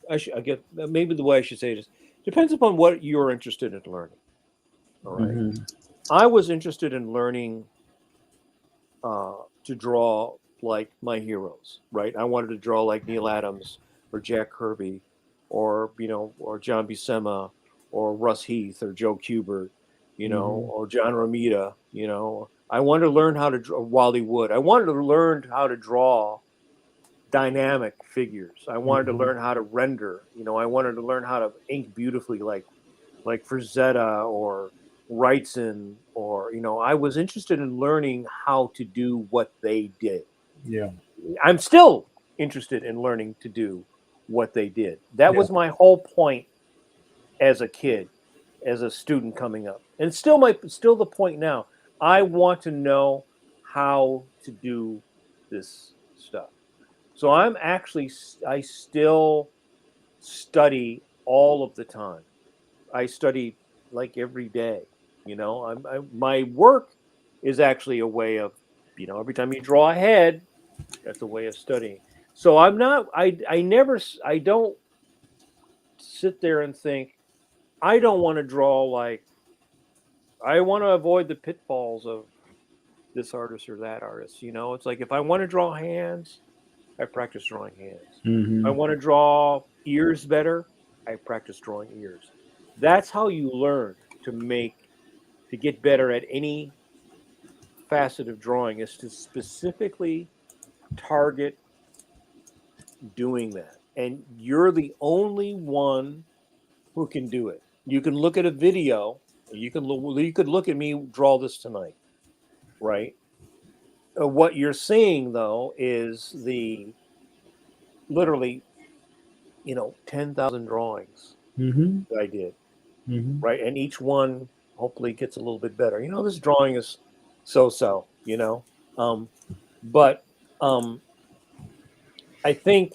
I get maybe the way I should say it is depends upon what you're interested in learning. All right. Mm-hmm. I was interested in learning to draw like my heroes, right? I wanted to draw like Neil Adams or Jack Kirby, or you know, or John Buscema, or Russ Heath, or Joe Kubert, you know, Mm-hmm. or John Romita. You know, I wanted to learn how to draw Wally Wood. I wanted to learn how to draw dynamic figures. I wanted to Mm-hmm. learn how to render. You know, I wanted to learn how to ink beautifully, like Frazetta or Wrightson, or you know, I was interested in learning how to do what they did. Yeah. I'm still interested in learning to do what they did. That Yeah. was my whole point as a kid, as a student coming up, and still the point now. I want to know how to do this stuff. So I still study all of the time. I study like every day. You know, my work is actually a way of, you know, every time you draw a head, that's a way of studying. So I'm not. I never. I don't sit there and think I don't want to draw like I want to avoid the pitfalls of this artist or that artist. You know, it's like if I want to draw hands, I practice drawing hands. I Mm-hmm. want to draw ears better, I practice drawing ears. That's how you learn to get better at any facet of drawing is to specifically target doing that. And you're the only one who can do it. You can look at a video, you could look at me draw this tonight, right? What you're seeing though is the literally, you know, 10,000 drawings Mm-hmm. that I did, Mm-hmm. right? And each one hopefully gets a little bit better. You know, this drawing is so, you know. Um, but I think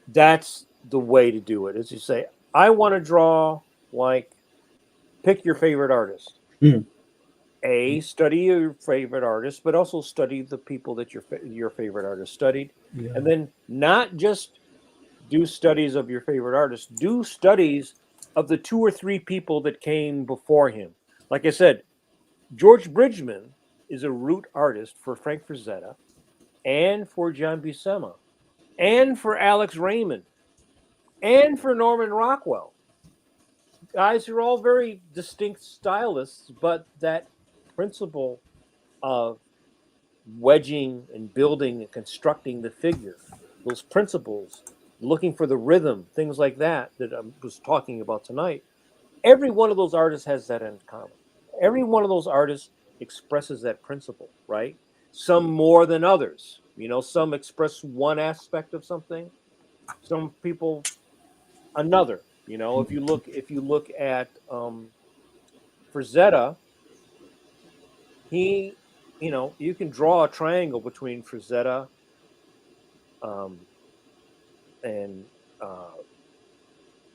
that's the way to do it is you say, I want to draw like pick your favorite artist. A, study your favorite artist, but also study the people that your favorite artist studied. Yeah. And then not just do studies of your favorite artists. Do studies of the 2 or 3 people that came before him. Like I said, George Bridgeman is a root artist for Frank Frazetta and for John Buscema and for Alex Raymond and for Norman Rockwell. Guys who are all very distinct stylists, but that principle of wedging and building and constructing the figure, those principles, looking for the rhythm, things like that that I was talking about tonight. Every one of those artists has that in common. Every one of those artists expresses that principle, right? Some more than others. Some express one aspect of something, some people another. If you look at Frazetta, he, you can draw a triangle between Frazetta um, and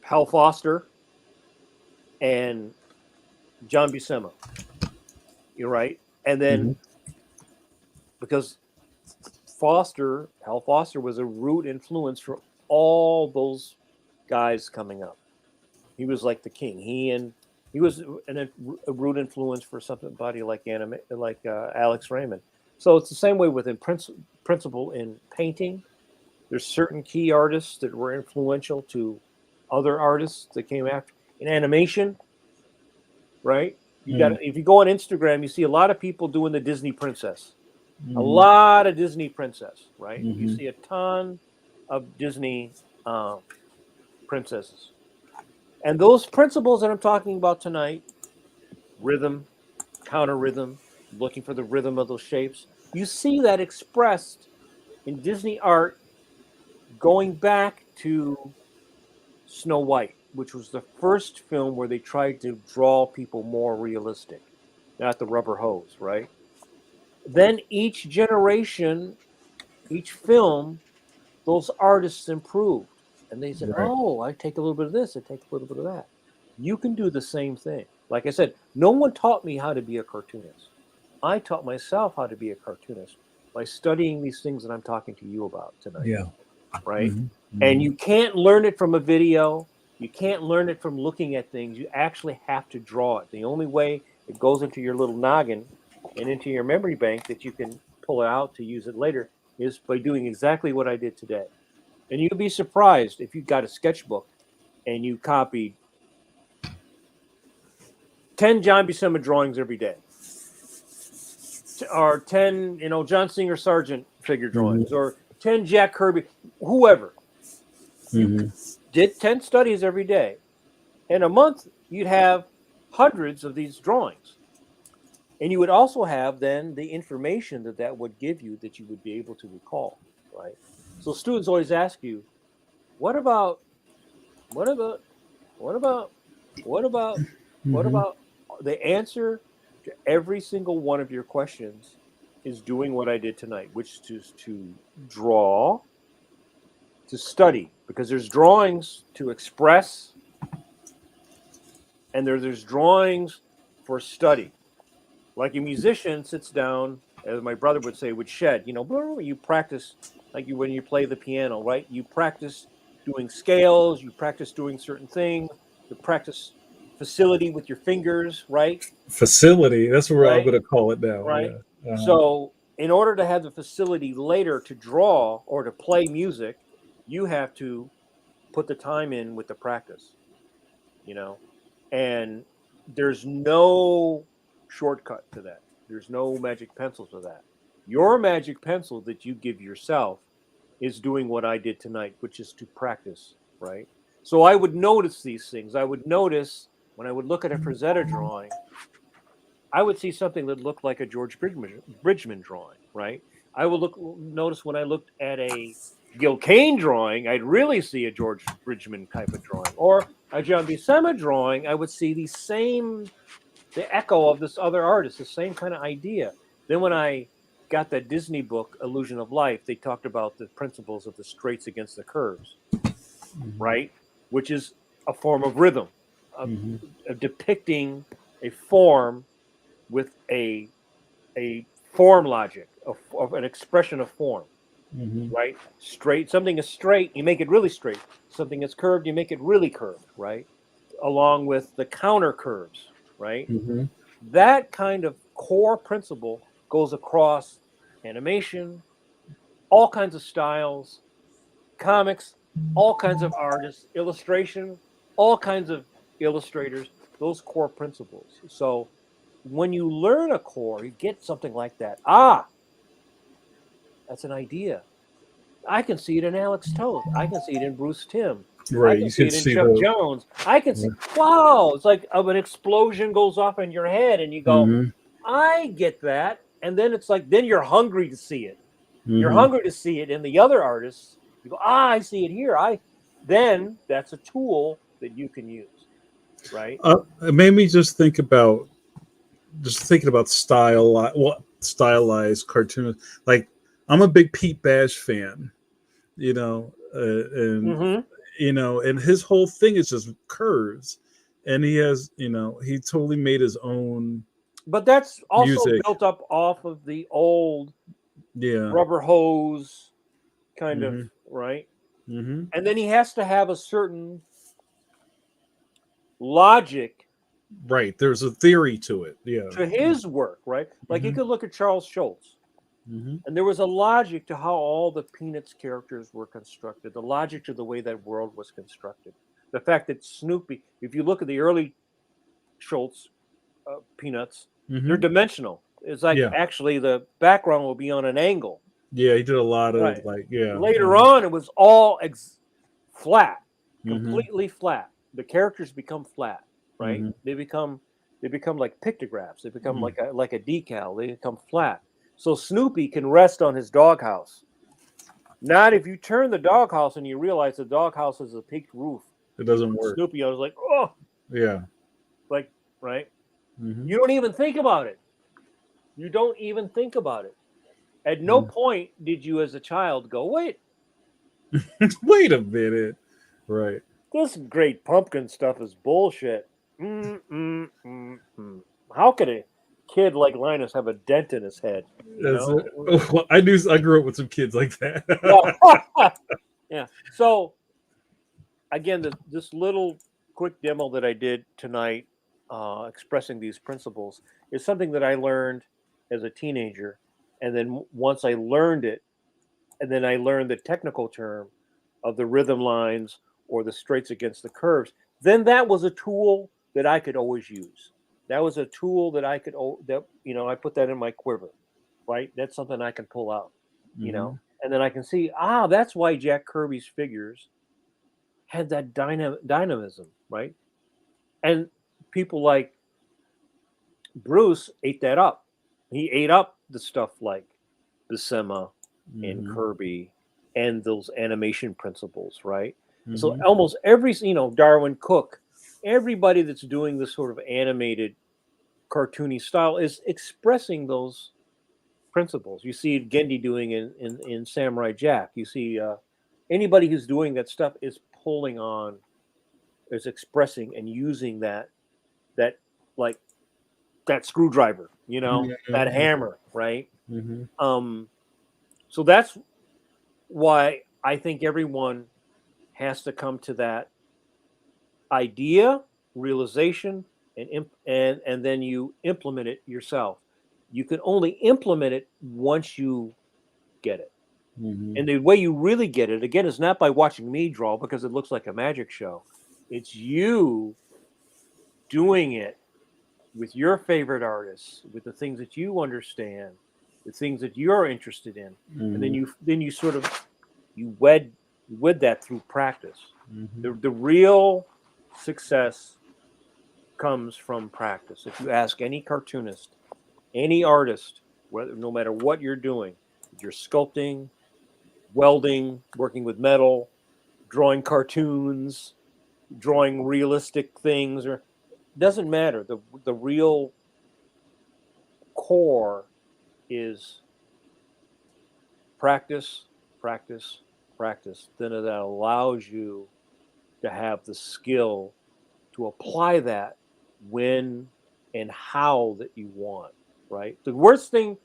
Hal Foster and John Buscema. You're right. And then because Hal Foster was a root influence for all those guys coming up. He was like the king. He was a root influence for somebody like Alex Raymond. So it's the same way with principle in painting. There's certain key artists that were influential to other artists that came after. In animation, right? If you go on Instagram, you see a lot of people doing the Disney princess. A lot of Disney princess, right? You see a ton of Disney princesses. And those principles that I'm talking about tonight, rhythm, counter rhythm, looking for the rhythm of those shapes, you see that expressed in Disney art going back to Snow White, which was the first film where they tried to draw people more realistic, not the rubber hose, right? Then each generation, each film, those artists improved. And they said, Right. oh, I take a little bit of this, I take a little bit of that. You can do the same thing. Like I said, no one taught me how to be a cartoonist. I taught myself how to be a cartoonist by studying these things that I'm talking to you about tonight, Yeah. right? And you can't learn it from a video. You can't learn it from looking at things. You actually have to draw it. The only way it goes into your little noggin and into your memory bank that you can pull it out to use it later is by doing exactly what I did today. And you'd be surprised if you got a sketchbook and you copied 10 John Buscema drawings every day, or 10, John Singer Sargent figure drawings, or 10 Jack Kirby, whoever. You did 10 studies every day. In a month, you'd have hundreds of these drawings. And you would also have then the information that would give you that you would be able to recall, right? So students always ask you, what about, what about, what about, what about, what about the answer to every single one of your questions is doing what I did tonight, which is to draw, to study, because there's drawings to express and there's drawings for study. Like a musician sits down, as my brother would say, would shed. You practice when you play the piano, right? You practice doing scales, you practice doing certain things, you practice facility with your fingers, right? Facility. That's what I'm Right, going to call it now. right. Yeah. So, in order to have the facility later to draw or to play music, you have to put the time in with the practice, you know, and there's no shortcut to that. There's no magic pencil to that. Your magic pencil that you give yourself is doing what I did tonight, which is to practice, right? So I would notice these things. I would notice when I would look at a Frazetta drawing, I would see something that looked like a George Bridgman drawing, right? I would notice when I looked at a Gil Kane drawing, I'd really see a George Bridgman type of drawing, or a John Buscema drawing. I would see the echo of this other artist, the same kind of idea. Then when I got that Disney book, Illusion of Life, they talked about the principles of the straights against the curves, right? Which is a form of rhythm, of, of depicting a form with a form logic of an expression of form. Mm-hmm. right? Straight, something is straight, you make it really straight. Something is curved, you make it really curved, right? Along with the counter curves, right? Mm-hmm. That kind of core principle goes across animation, all kinds of styles, comics, all kinds of artists, illustration, all kinds of illustrators, those core principles. So when you learn a core, you get something like that. Ah, that's an idea. I can see it in Alex Toth. I can see it in Bruce Timm. I Right. can You see can it in see Chuck the. Jones. I can see, wow, it's like an explosion goes off in your head and you go, Mm-hmm. I get that. And then it's like, then you're hungry to see it. You're Mm-hmm. hungry to see it in the other artists. You go, I see it here. Then that's a tool that you can use, right? It made me just think about thinking about stylized cartoons. Like I'm a big Pete Bash fan, and Hmm. and his whole thing is just curves, and he has, he totally made his own But that's also music. built up off of the old Yeah. rubber hose kind of, Mm-hmm. right? Mm-hmm. And then he has to have a certain logic Right. There's a theory to it. Yeah. to his work, right? Like you Mm-hmm. could look at Charles Schultz, Mm-hmm. and there was a logic to how all the Peanuts characters were constructed, the logic to the way that world was constructed. The fact that Snoopy, if you look at the early Schultz Peanuts, they're Mm-hmm. dimensional. It's like Yeah. actually the background will be on an angle. Yeah. He did a lot of Right. like, yeah. Later Uh-huh. on, it was all flat, Mm-hmm. completely flat. The characters become flat, right? Mm-hmm. They become like pictographs. They become Mm-hmm. like a decal. They become flat. So Snoopy can rest on his doghouse. Not if you turn the doghouse and you realize the doghouse has a peaked roof. It You doesn't put work. Snoopy on, it's like, oh, Yeah. like, right? Mm-hmm. You don't even think about it. You don't even think about it. At no Mm-hmm. point did you, as a child, go, wait, Wait a minute. Right. this great pumpkin stuff is bullshit. Mm, mm, mm, mm. How could a kid like Linus have a dent in his head? You That's know? it. Well, I grew up with some kids like that. Yeah. Yeah. So again, this little quick demo that I did tonight, expressing these principles, is something that I learned as a teenager, and then once I learned it, and then I learned the technical term of the rhythm lines or the straights against the curves. Then that was a tool that I could always use. That was a tool that I could that I put that in my quiver, right? That's something I can pull out, Hmm. and then I can see that's why Jack Kirby's figures had that dynamism, right? And people like Bruce ate that up. He ate up the stuff like Buscema and Hmm. Kirby and those animation principles, right? So Hmm. almost every, Darwin Cook, everybody that's doing this sort of animated, cartoony style is expressing those principles. You see Gendy doing in Samurai Jack. You see anybody who's doing that stuff is pulling on, is expressing and using that like that screwdriver, that hammer, right? Hmm. Um, so that's why I think everyone has to come to that idea, realization, and then you implement it yourself. You can only implement it once you get it. Hmm. And the way you really get it, again, is not by watching me draw because it looks like a magic show. It's you doing it with your favorite artists, with the things that you understand, the things that you're interested in, and then Hmm. you sort of you wed that through practice. Hmm. The real success comes from practice. If you ask any cartoonist, any artist, whether no matter what you're doing, if you're sculpting, welding, working with metal, drawing cartoons, drawing realistic things, or doesn't matter. The real core is practice, practice, practice. Then that allows you to have the skill to apply that when and how that you want, right? The worst thing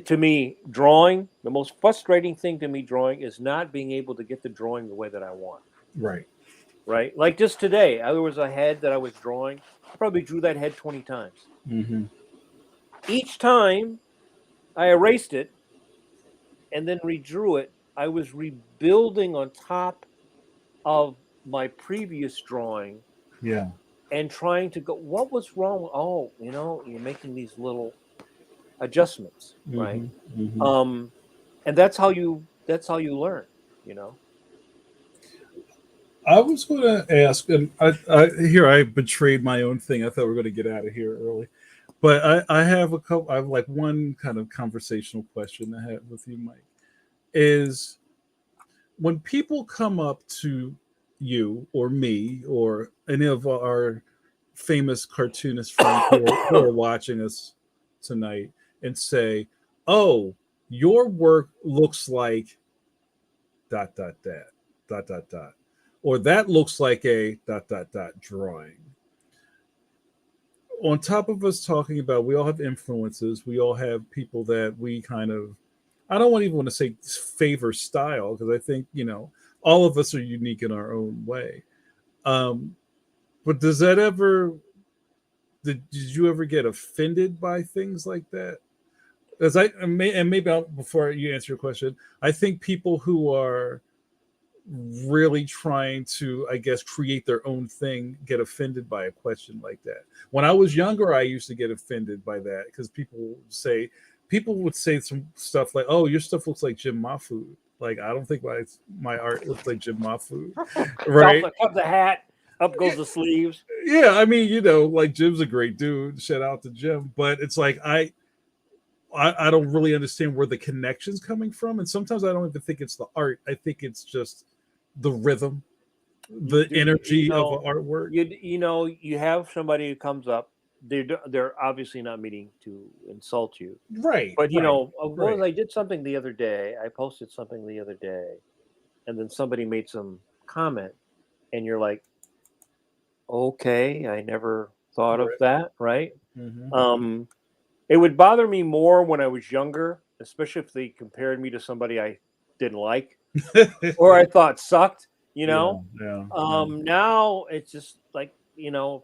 to me, drawing, the most frustrating thing to me drawing is not being able to get the drawing the way that I want. Right. Right? Like just today, there was a head that I was drawing. I probably drew that head 20 times. Mm-hmm. Each time I erased it and then redrew it, I was rebuilding on top of my previous drawing Yeah. and trying to go, what was wrong? Oh, you're making these little adjustments, right? Mm-hmm. Mm-hmm. And that's how you learn, you know. I was going to ask, and I betrayed my own thing. I thought we were going to get out of here early, but I have a couple. I have like one kind of conversational question I have with you, Mike. Is when people come up to you or me or any of our famous cartoonist friends who are watching us tonight and say, "Oh, your work looks like dot dot dot dot dot dot," or that looks like a dot dot dot drawing. On top of us talking about, we all have influences, we all have people that we kind of, I don't even want to say favor style, because I think, all of us are unique in our own way. Um, but does that ever, did you ever get offended by things like that? As before you answer your question, I think people who are really trying to, I guess, create their own thing get offended by a question like that. When I was younger, I used to get offended by that because people would say some stuff like, "Oh, your stuff looks like Jim Mahfood." Like, I don't think my art looks like Jim Mahfood, right? Up the hat, up goes the sleeves. Yeah, I mean, like Jim's a great dude. Shout out to Jim, but it's like I don't really understand where the connection's coming from, and sometimes I don't even think it's the art. I think it's just the rhythm, the energy of an artwork. You have somebody who comes up. They're obviously not meaning to insult you, Right, but right, I did something the other day. I posted something the other day, and then somebody made some comment, and you're like, okay, I never thought of right. that, right? Mm-hmm. It would bother me more when I was younger, especially if they compared me to somebody I didn't like or I thought sucked, you Yeah, know. yeah, yeah. Now it's just like,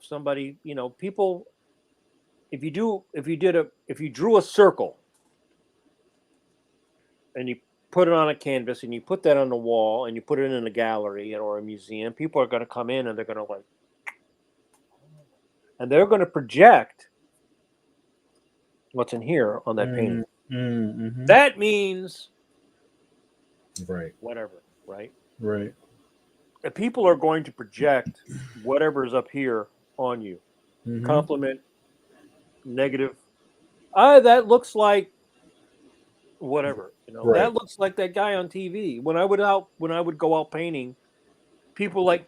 somebody, people, if you drew a circle and you put it on a canvas and you put that on the wall and you put it in a gallery or a museum, people are going to come in and they're going to like, and they're going to project what's in here on that painting. Mm-hmm. That means Right, whatever, right? right. And people are going to project whatever's up here on you. Mm-hmm. Compliment, negative. That looks like whatever. Right. That looks like that guy on TV. When I would go out painting, people like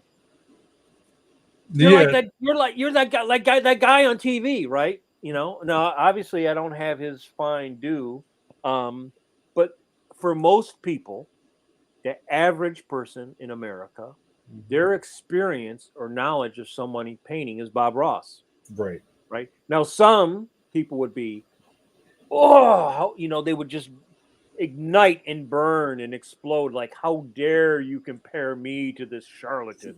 Yeah. you're that guy on TV, right? Now obviously I don't have his fine due, but for most people, the average person in America, Mm-hmm. their experience or knowledge of someone painting is Bob Ross, Right. right? Now, some people would be, oh, they would just ignite and burn and explode. Like, how dare you compare me to this charlatan?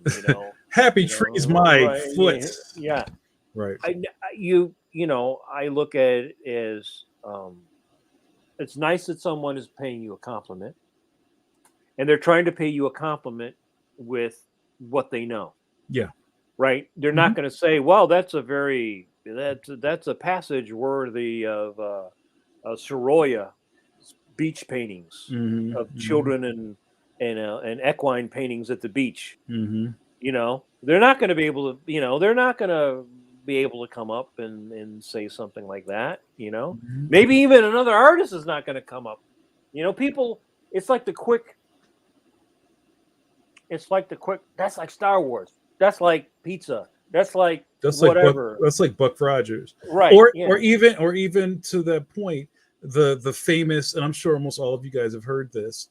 Happy trees, my Right? foot. Yeah. Right. I look at it as it's nice that someone is paying you a compliment, and they're trying to pay you a compliment with what they know. Yeah. Right? They're Mm-hmm. not going to say, "Well, that's a passage worthy of Sorolla beach paintings of Mm-hmm. children and equine paintings at the beach." Mm-hmm. They're not going to be able to. They're not going to be able to come up and say something like that. Mm-hmm. Maybe even another artist is not going to come up. People. It's like the quick. It's like the quick. That's like Star Wars. That's like pizza. That's like whatever. That's like Buck Rogers, Right. or Yeah. or even to that point, the famous, and I'm sure almost all of you guys have heard this.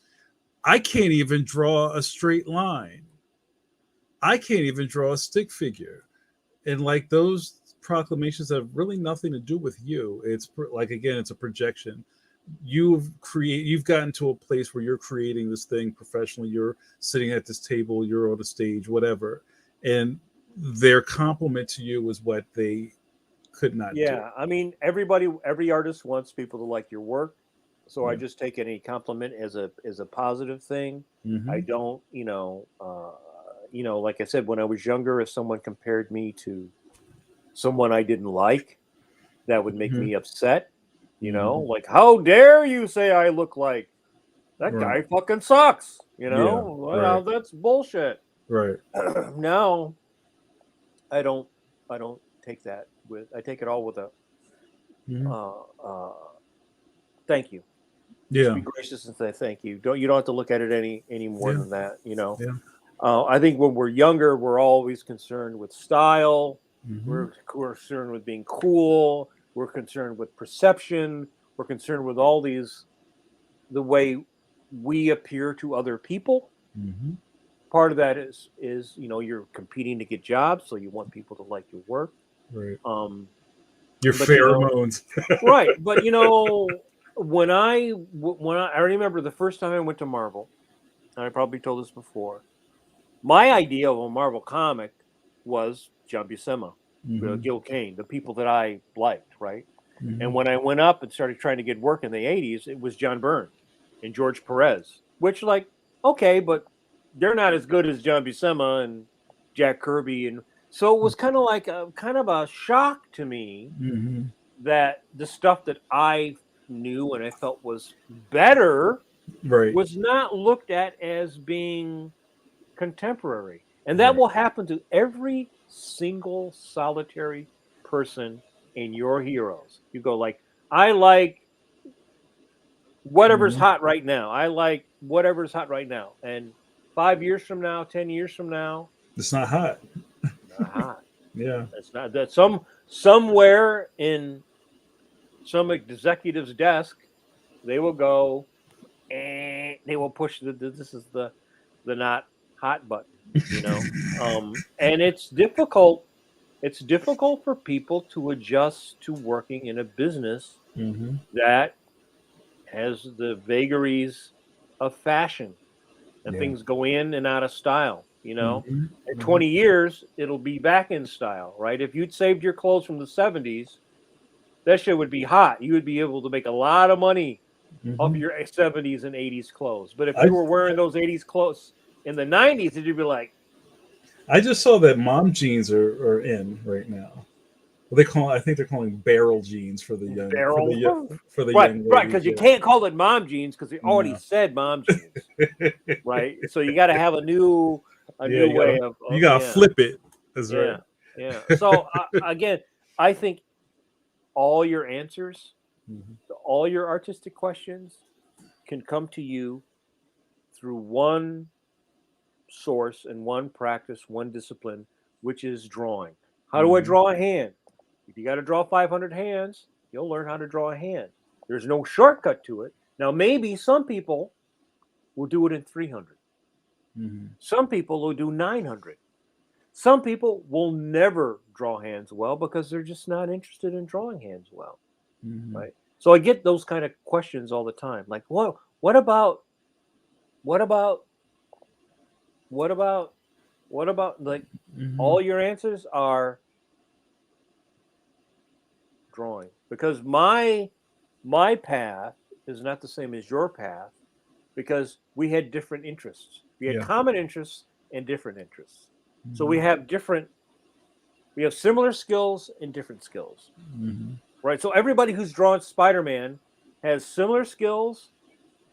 I can't even draw a straight line. I can't even draw a stick figure, and like those proclamations have really nothing to do with you. It's like, again, it's a projection. you've gotten to a place where you're creating this thing professionally. You're sitting at this table, you're on a stage, whatever, and their compliment to you is what they could not do. Yeah, I mean, every artist wants people to like your work, so I Yeah. just take any compliment as a positive thing. I Mm-hmm. don't, like I said, when I was younger, if someone compared me to someone I didn't like, that would make Mm-hmm. me upset. Mm-hmm. Like, how dare you say I look like that Right. guy fucking sucks, Yeah. Well, Right. that's bullshit. Right. No, I don't I don't take that with I take it all with a Mm-hmm. uh uh thank you. Just Yeah. be gracious and say thank you. You don't have to look at it any more Yeah. than that. Yeah. I think when we're younger, we're always concerned with style. Mm-hmm. We're concerned with being cool. We're concerned with perception. We're concerned with all these the way we appear to other people. Mm-hmm. Part of that is you're competing to get jobs, so you want people to like your work. Right. Um, Your but pheromones. right. But when I remember the first time I went to Marvel, and I probably told this before. My idea of a Marvel comic was John Buscema, Mm-hmm. Gil Kane, the people that I liked, right? And Mm-hmm. when I went up and started trying to get work in the '80s, it was John Byrne and George Perez, which okay, but they're not as good as John Buscema and Jack Kirby, and so it was kind of a shock to me Mm-hmm. that the stuff that I knew and I felt was better Right. was not looked at as being contemporary. And that Right. will happen to every single solitary person in your heroes. You go like, I like whatever's Mm-hmm. hot right now. I like whatever's hot right now. And 5 years from now, 10 years from now, It's not hot. not hot. Yeah. That's not that somewhere in some executive's desk, they will go and they will push this is the not hot button, you know. And it's difficult for people to adjust to working in a business Mm-hmm. that has the vagaries of fashion and Yeah. things go in and out of style. Mm-hmm. In Mm-hmm. 20 years it'll be back in style, right? If you'd saved your clothes from the 70s, that shit would be hot. You would be able to make a lot of money of Mm-hmm. your 70s and 80s clothes. But if I you were wearing those 80s clothes in the 90s, you'd be like, I just saw that mom jeans are in right now. Well, I think they're calling barrel jeans for the barrel. for the Right, young right, ladies. because you can't call it mom jeans because they already No. said mom jeans, right? So you got to have a Yeah, new way you of gotta yeah, flip it. That's right. yeah, yeah. So again, I think all your answers Mhm. to all your artistic questions can come to you through one source and one practice, one discipline, which is drawing. How do I Mhm. draw a hand? If you got to draw 500 hands, you'll learn how to draw a hand. There's no shortcut to it. Now, maybe some people will do it in 300. Mhm. Some people will do 900. Some people will never draw hands well because they're just not interested in drawing hands well, Mhm. right? So I get those kind of questions all the time. Like, what about, what about, what about, what about, like, Mhm. all your answers are drawing because my path is not the same as your path because we had different interests. We had Yeah. common interests and different interests. So Mhm. we have similar skills and different skills, Mhm. right? So everybody who's drawn Spider-Man has similar skills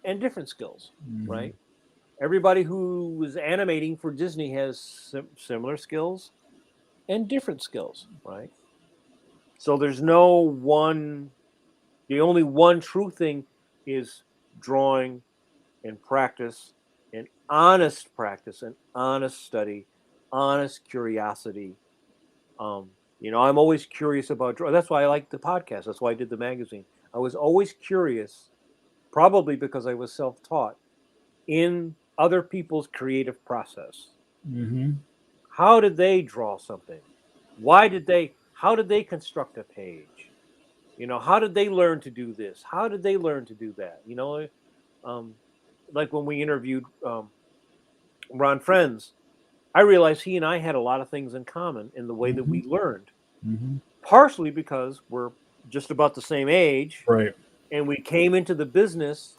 and different skills, Mhm. right? Everybody who is animating for Disney has similar skills and different skills, right? So there's no one the only one true thing is drawing and practice and honest study, honest curiosity. I'm always curious about drawing. That's why I like the podcast. That's why I did the magazine. I was always curious, probably because I was self-taught in other people's creative process. Mhm. How did they draw something? How did they construct a page? How did they learn to do this? How did they learn to do that? Um, like when we interviewed Ron Friends, I realized he and I had a lot of things in common in the way that Mhm. we learned, Mhm. partially because we're just about the same age Right. and we came into the business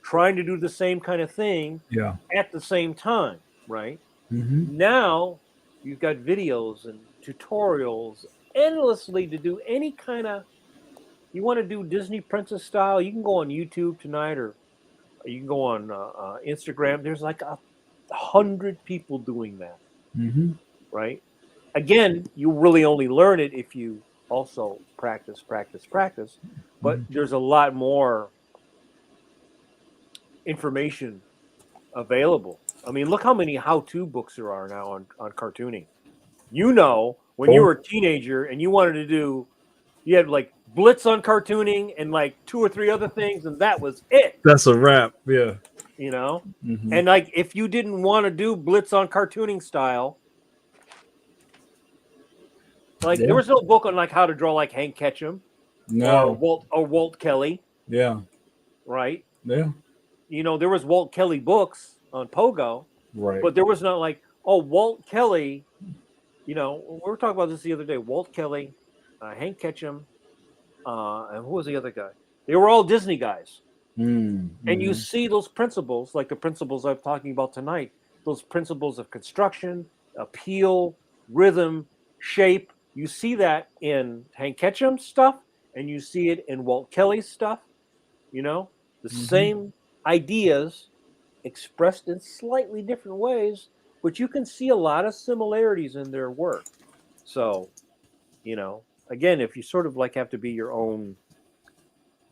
trying to do the same kind of thing Yeah. at the same time, right? Mhm. Now you've got videos and tutorials endlessly to do any kind of, you want to do Disney princess style, you can go on YouTube tonight, or you can go on Instagram. There's like 100 people doing that, Mhm. right? Again, you really only learn it if you also practice, practice, practice. But Mhm. there's a lot more information available. I mean, look how many how-to books there are now on cartooning. When you Oh, were a teenager and you wanted to do, you had like Blitz on cartooning and like two or three other things, and that was it, that's a wrap. Yeah. you know? Mhm. And like, if you didn't want to do Blitz on cartooning style, like there Yeah. was no book on like how to draw like Hank Ketchum or No. Walt Kelly, Yeah. right? Yeah. There was Walt Kelly books on Pogo, Right. but there was not like, oh, Walt Kelly. We were talking about this the other day. Walt Kelly, Hank Ketchum, and who was the other guy? They were all Disney guys. And you Mm-hmm. see those principles, like the principles I'm talking about tonight, those principles of construction, appeal, rhythm, shape. You see that in Hank Ketchum's stuff, and you see it in Walt Kelly's stuff. The Mm-hmm. same ideas expressed in slightly different ways, but you can see a lot of similarities in their work. So, again, if you sort of like have to be your own,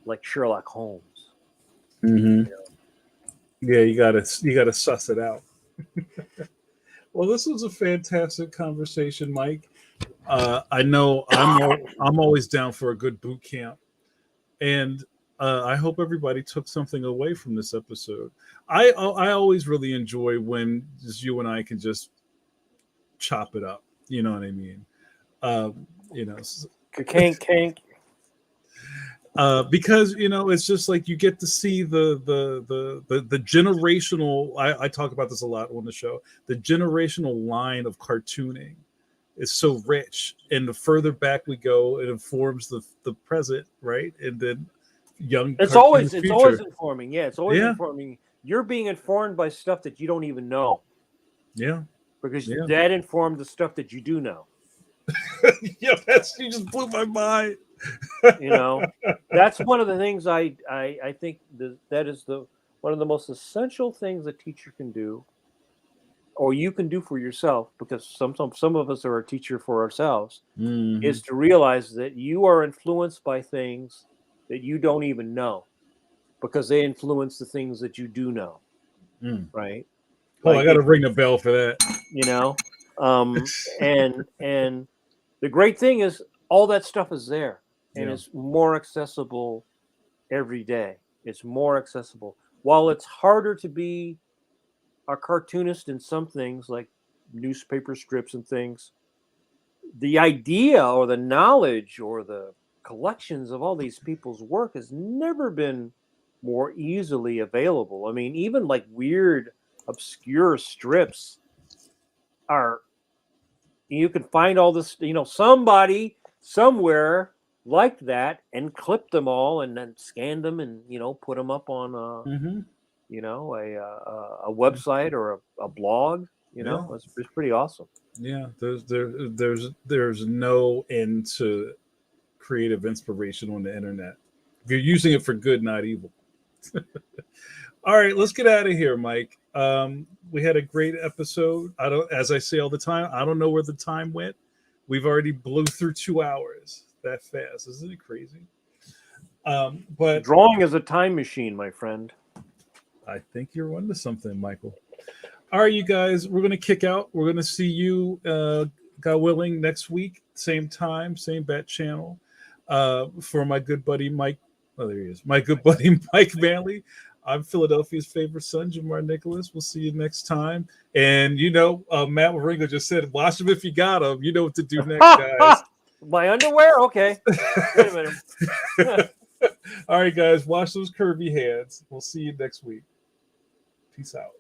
like Sherlock Holmes, Mm-hmm. you know. Yeah, you gotta suss it out. Well, this was a fantastic conversation, Mike. I know I'm always down for a good boot camp, and I hope everybody took something away from this episode. I always really enjoy when just you and I can just chop it up. You know what I mean? You know, Kank, kank. because it's just like you get to see the generational. I talk about this a lot on the show. The generational line of cartooning is so rich, and the further back we go, it informs the present, right? And then young It's cartoon always it's always future. informing. Yeah, it's always Yeah, informing. You're being informed by stuff that you don't even know yeah, because yeah, that informed the stuff that you do know. yeah. That's you just blew my mind. You know, that's one of the things I think that is the one of the most essential things a teacher can do, or you can do for yourself, because some of us are a teacher for ourselves, Hmm. is to realize that you are influenced by things that you don't even know because they influence the things that you do know, Mm. right? Oh, I Like got to if ring a bell for that. you know, and the great thing is all that stuff is there and Yeah. it's more accessible every day. It's more accessible. While it's harder to be a cartoonist in some things like newspaper strips and things, the idea or the knowledge or the collections of all these people's work has never been more easily available. I mean, even like weird, obscure strips are, you can find all this, somebody somewhere liked that and clipped them all and then scanned them and, put them up on Hmm. a website or a blog. Yeah. It's pretty awesome. Yeah. There's no end to creative inspiration on the internet. If you're using it for good, not evil. All right, let's get out of here, Mike. We had a great episode. As I say all the time, I don't know where the time went. We've already blew through 2 hours that fast. Isn't it crazy? But Drawing is a time machine, my friend. I think you're onto something, Michael. All right, you guys, we're going to kick out. We're going to see you, God willing, next week, same time, same bat channel. For my good buddy Mike. Oh, there he is. My good buddy Mike Manley. I'm Philadelphia's favorite son, Jamar Nicholas. We'll see you next time. And Matt Waringo just said, "Watch him if you got him." You know what to do next, guys. My underwear? Okay. Wait a minute. All right, guys, wash those curvy hands. We'll see you next week. Peace out.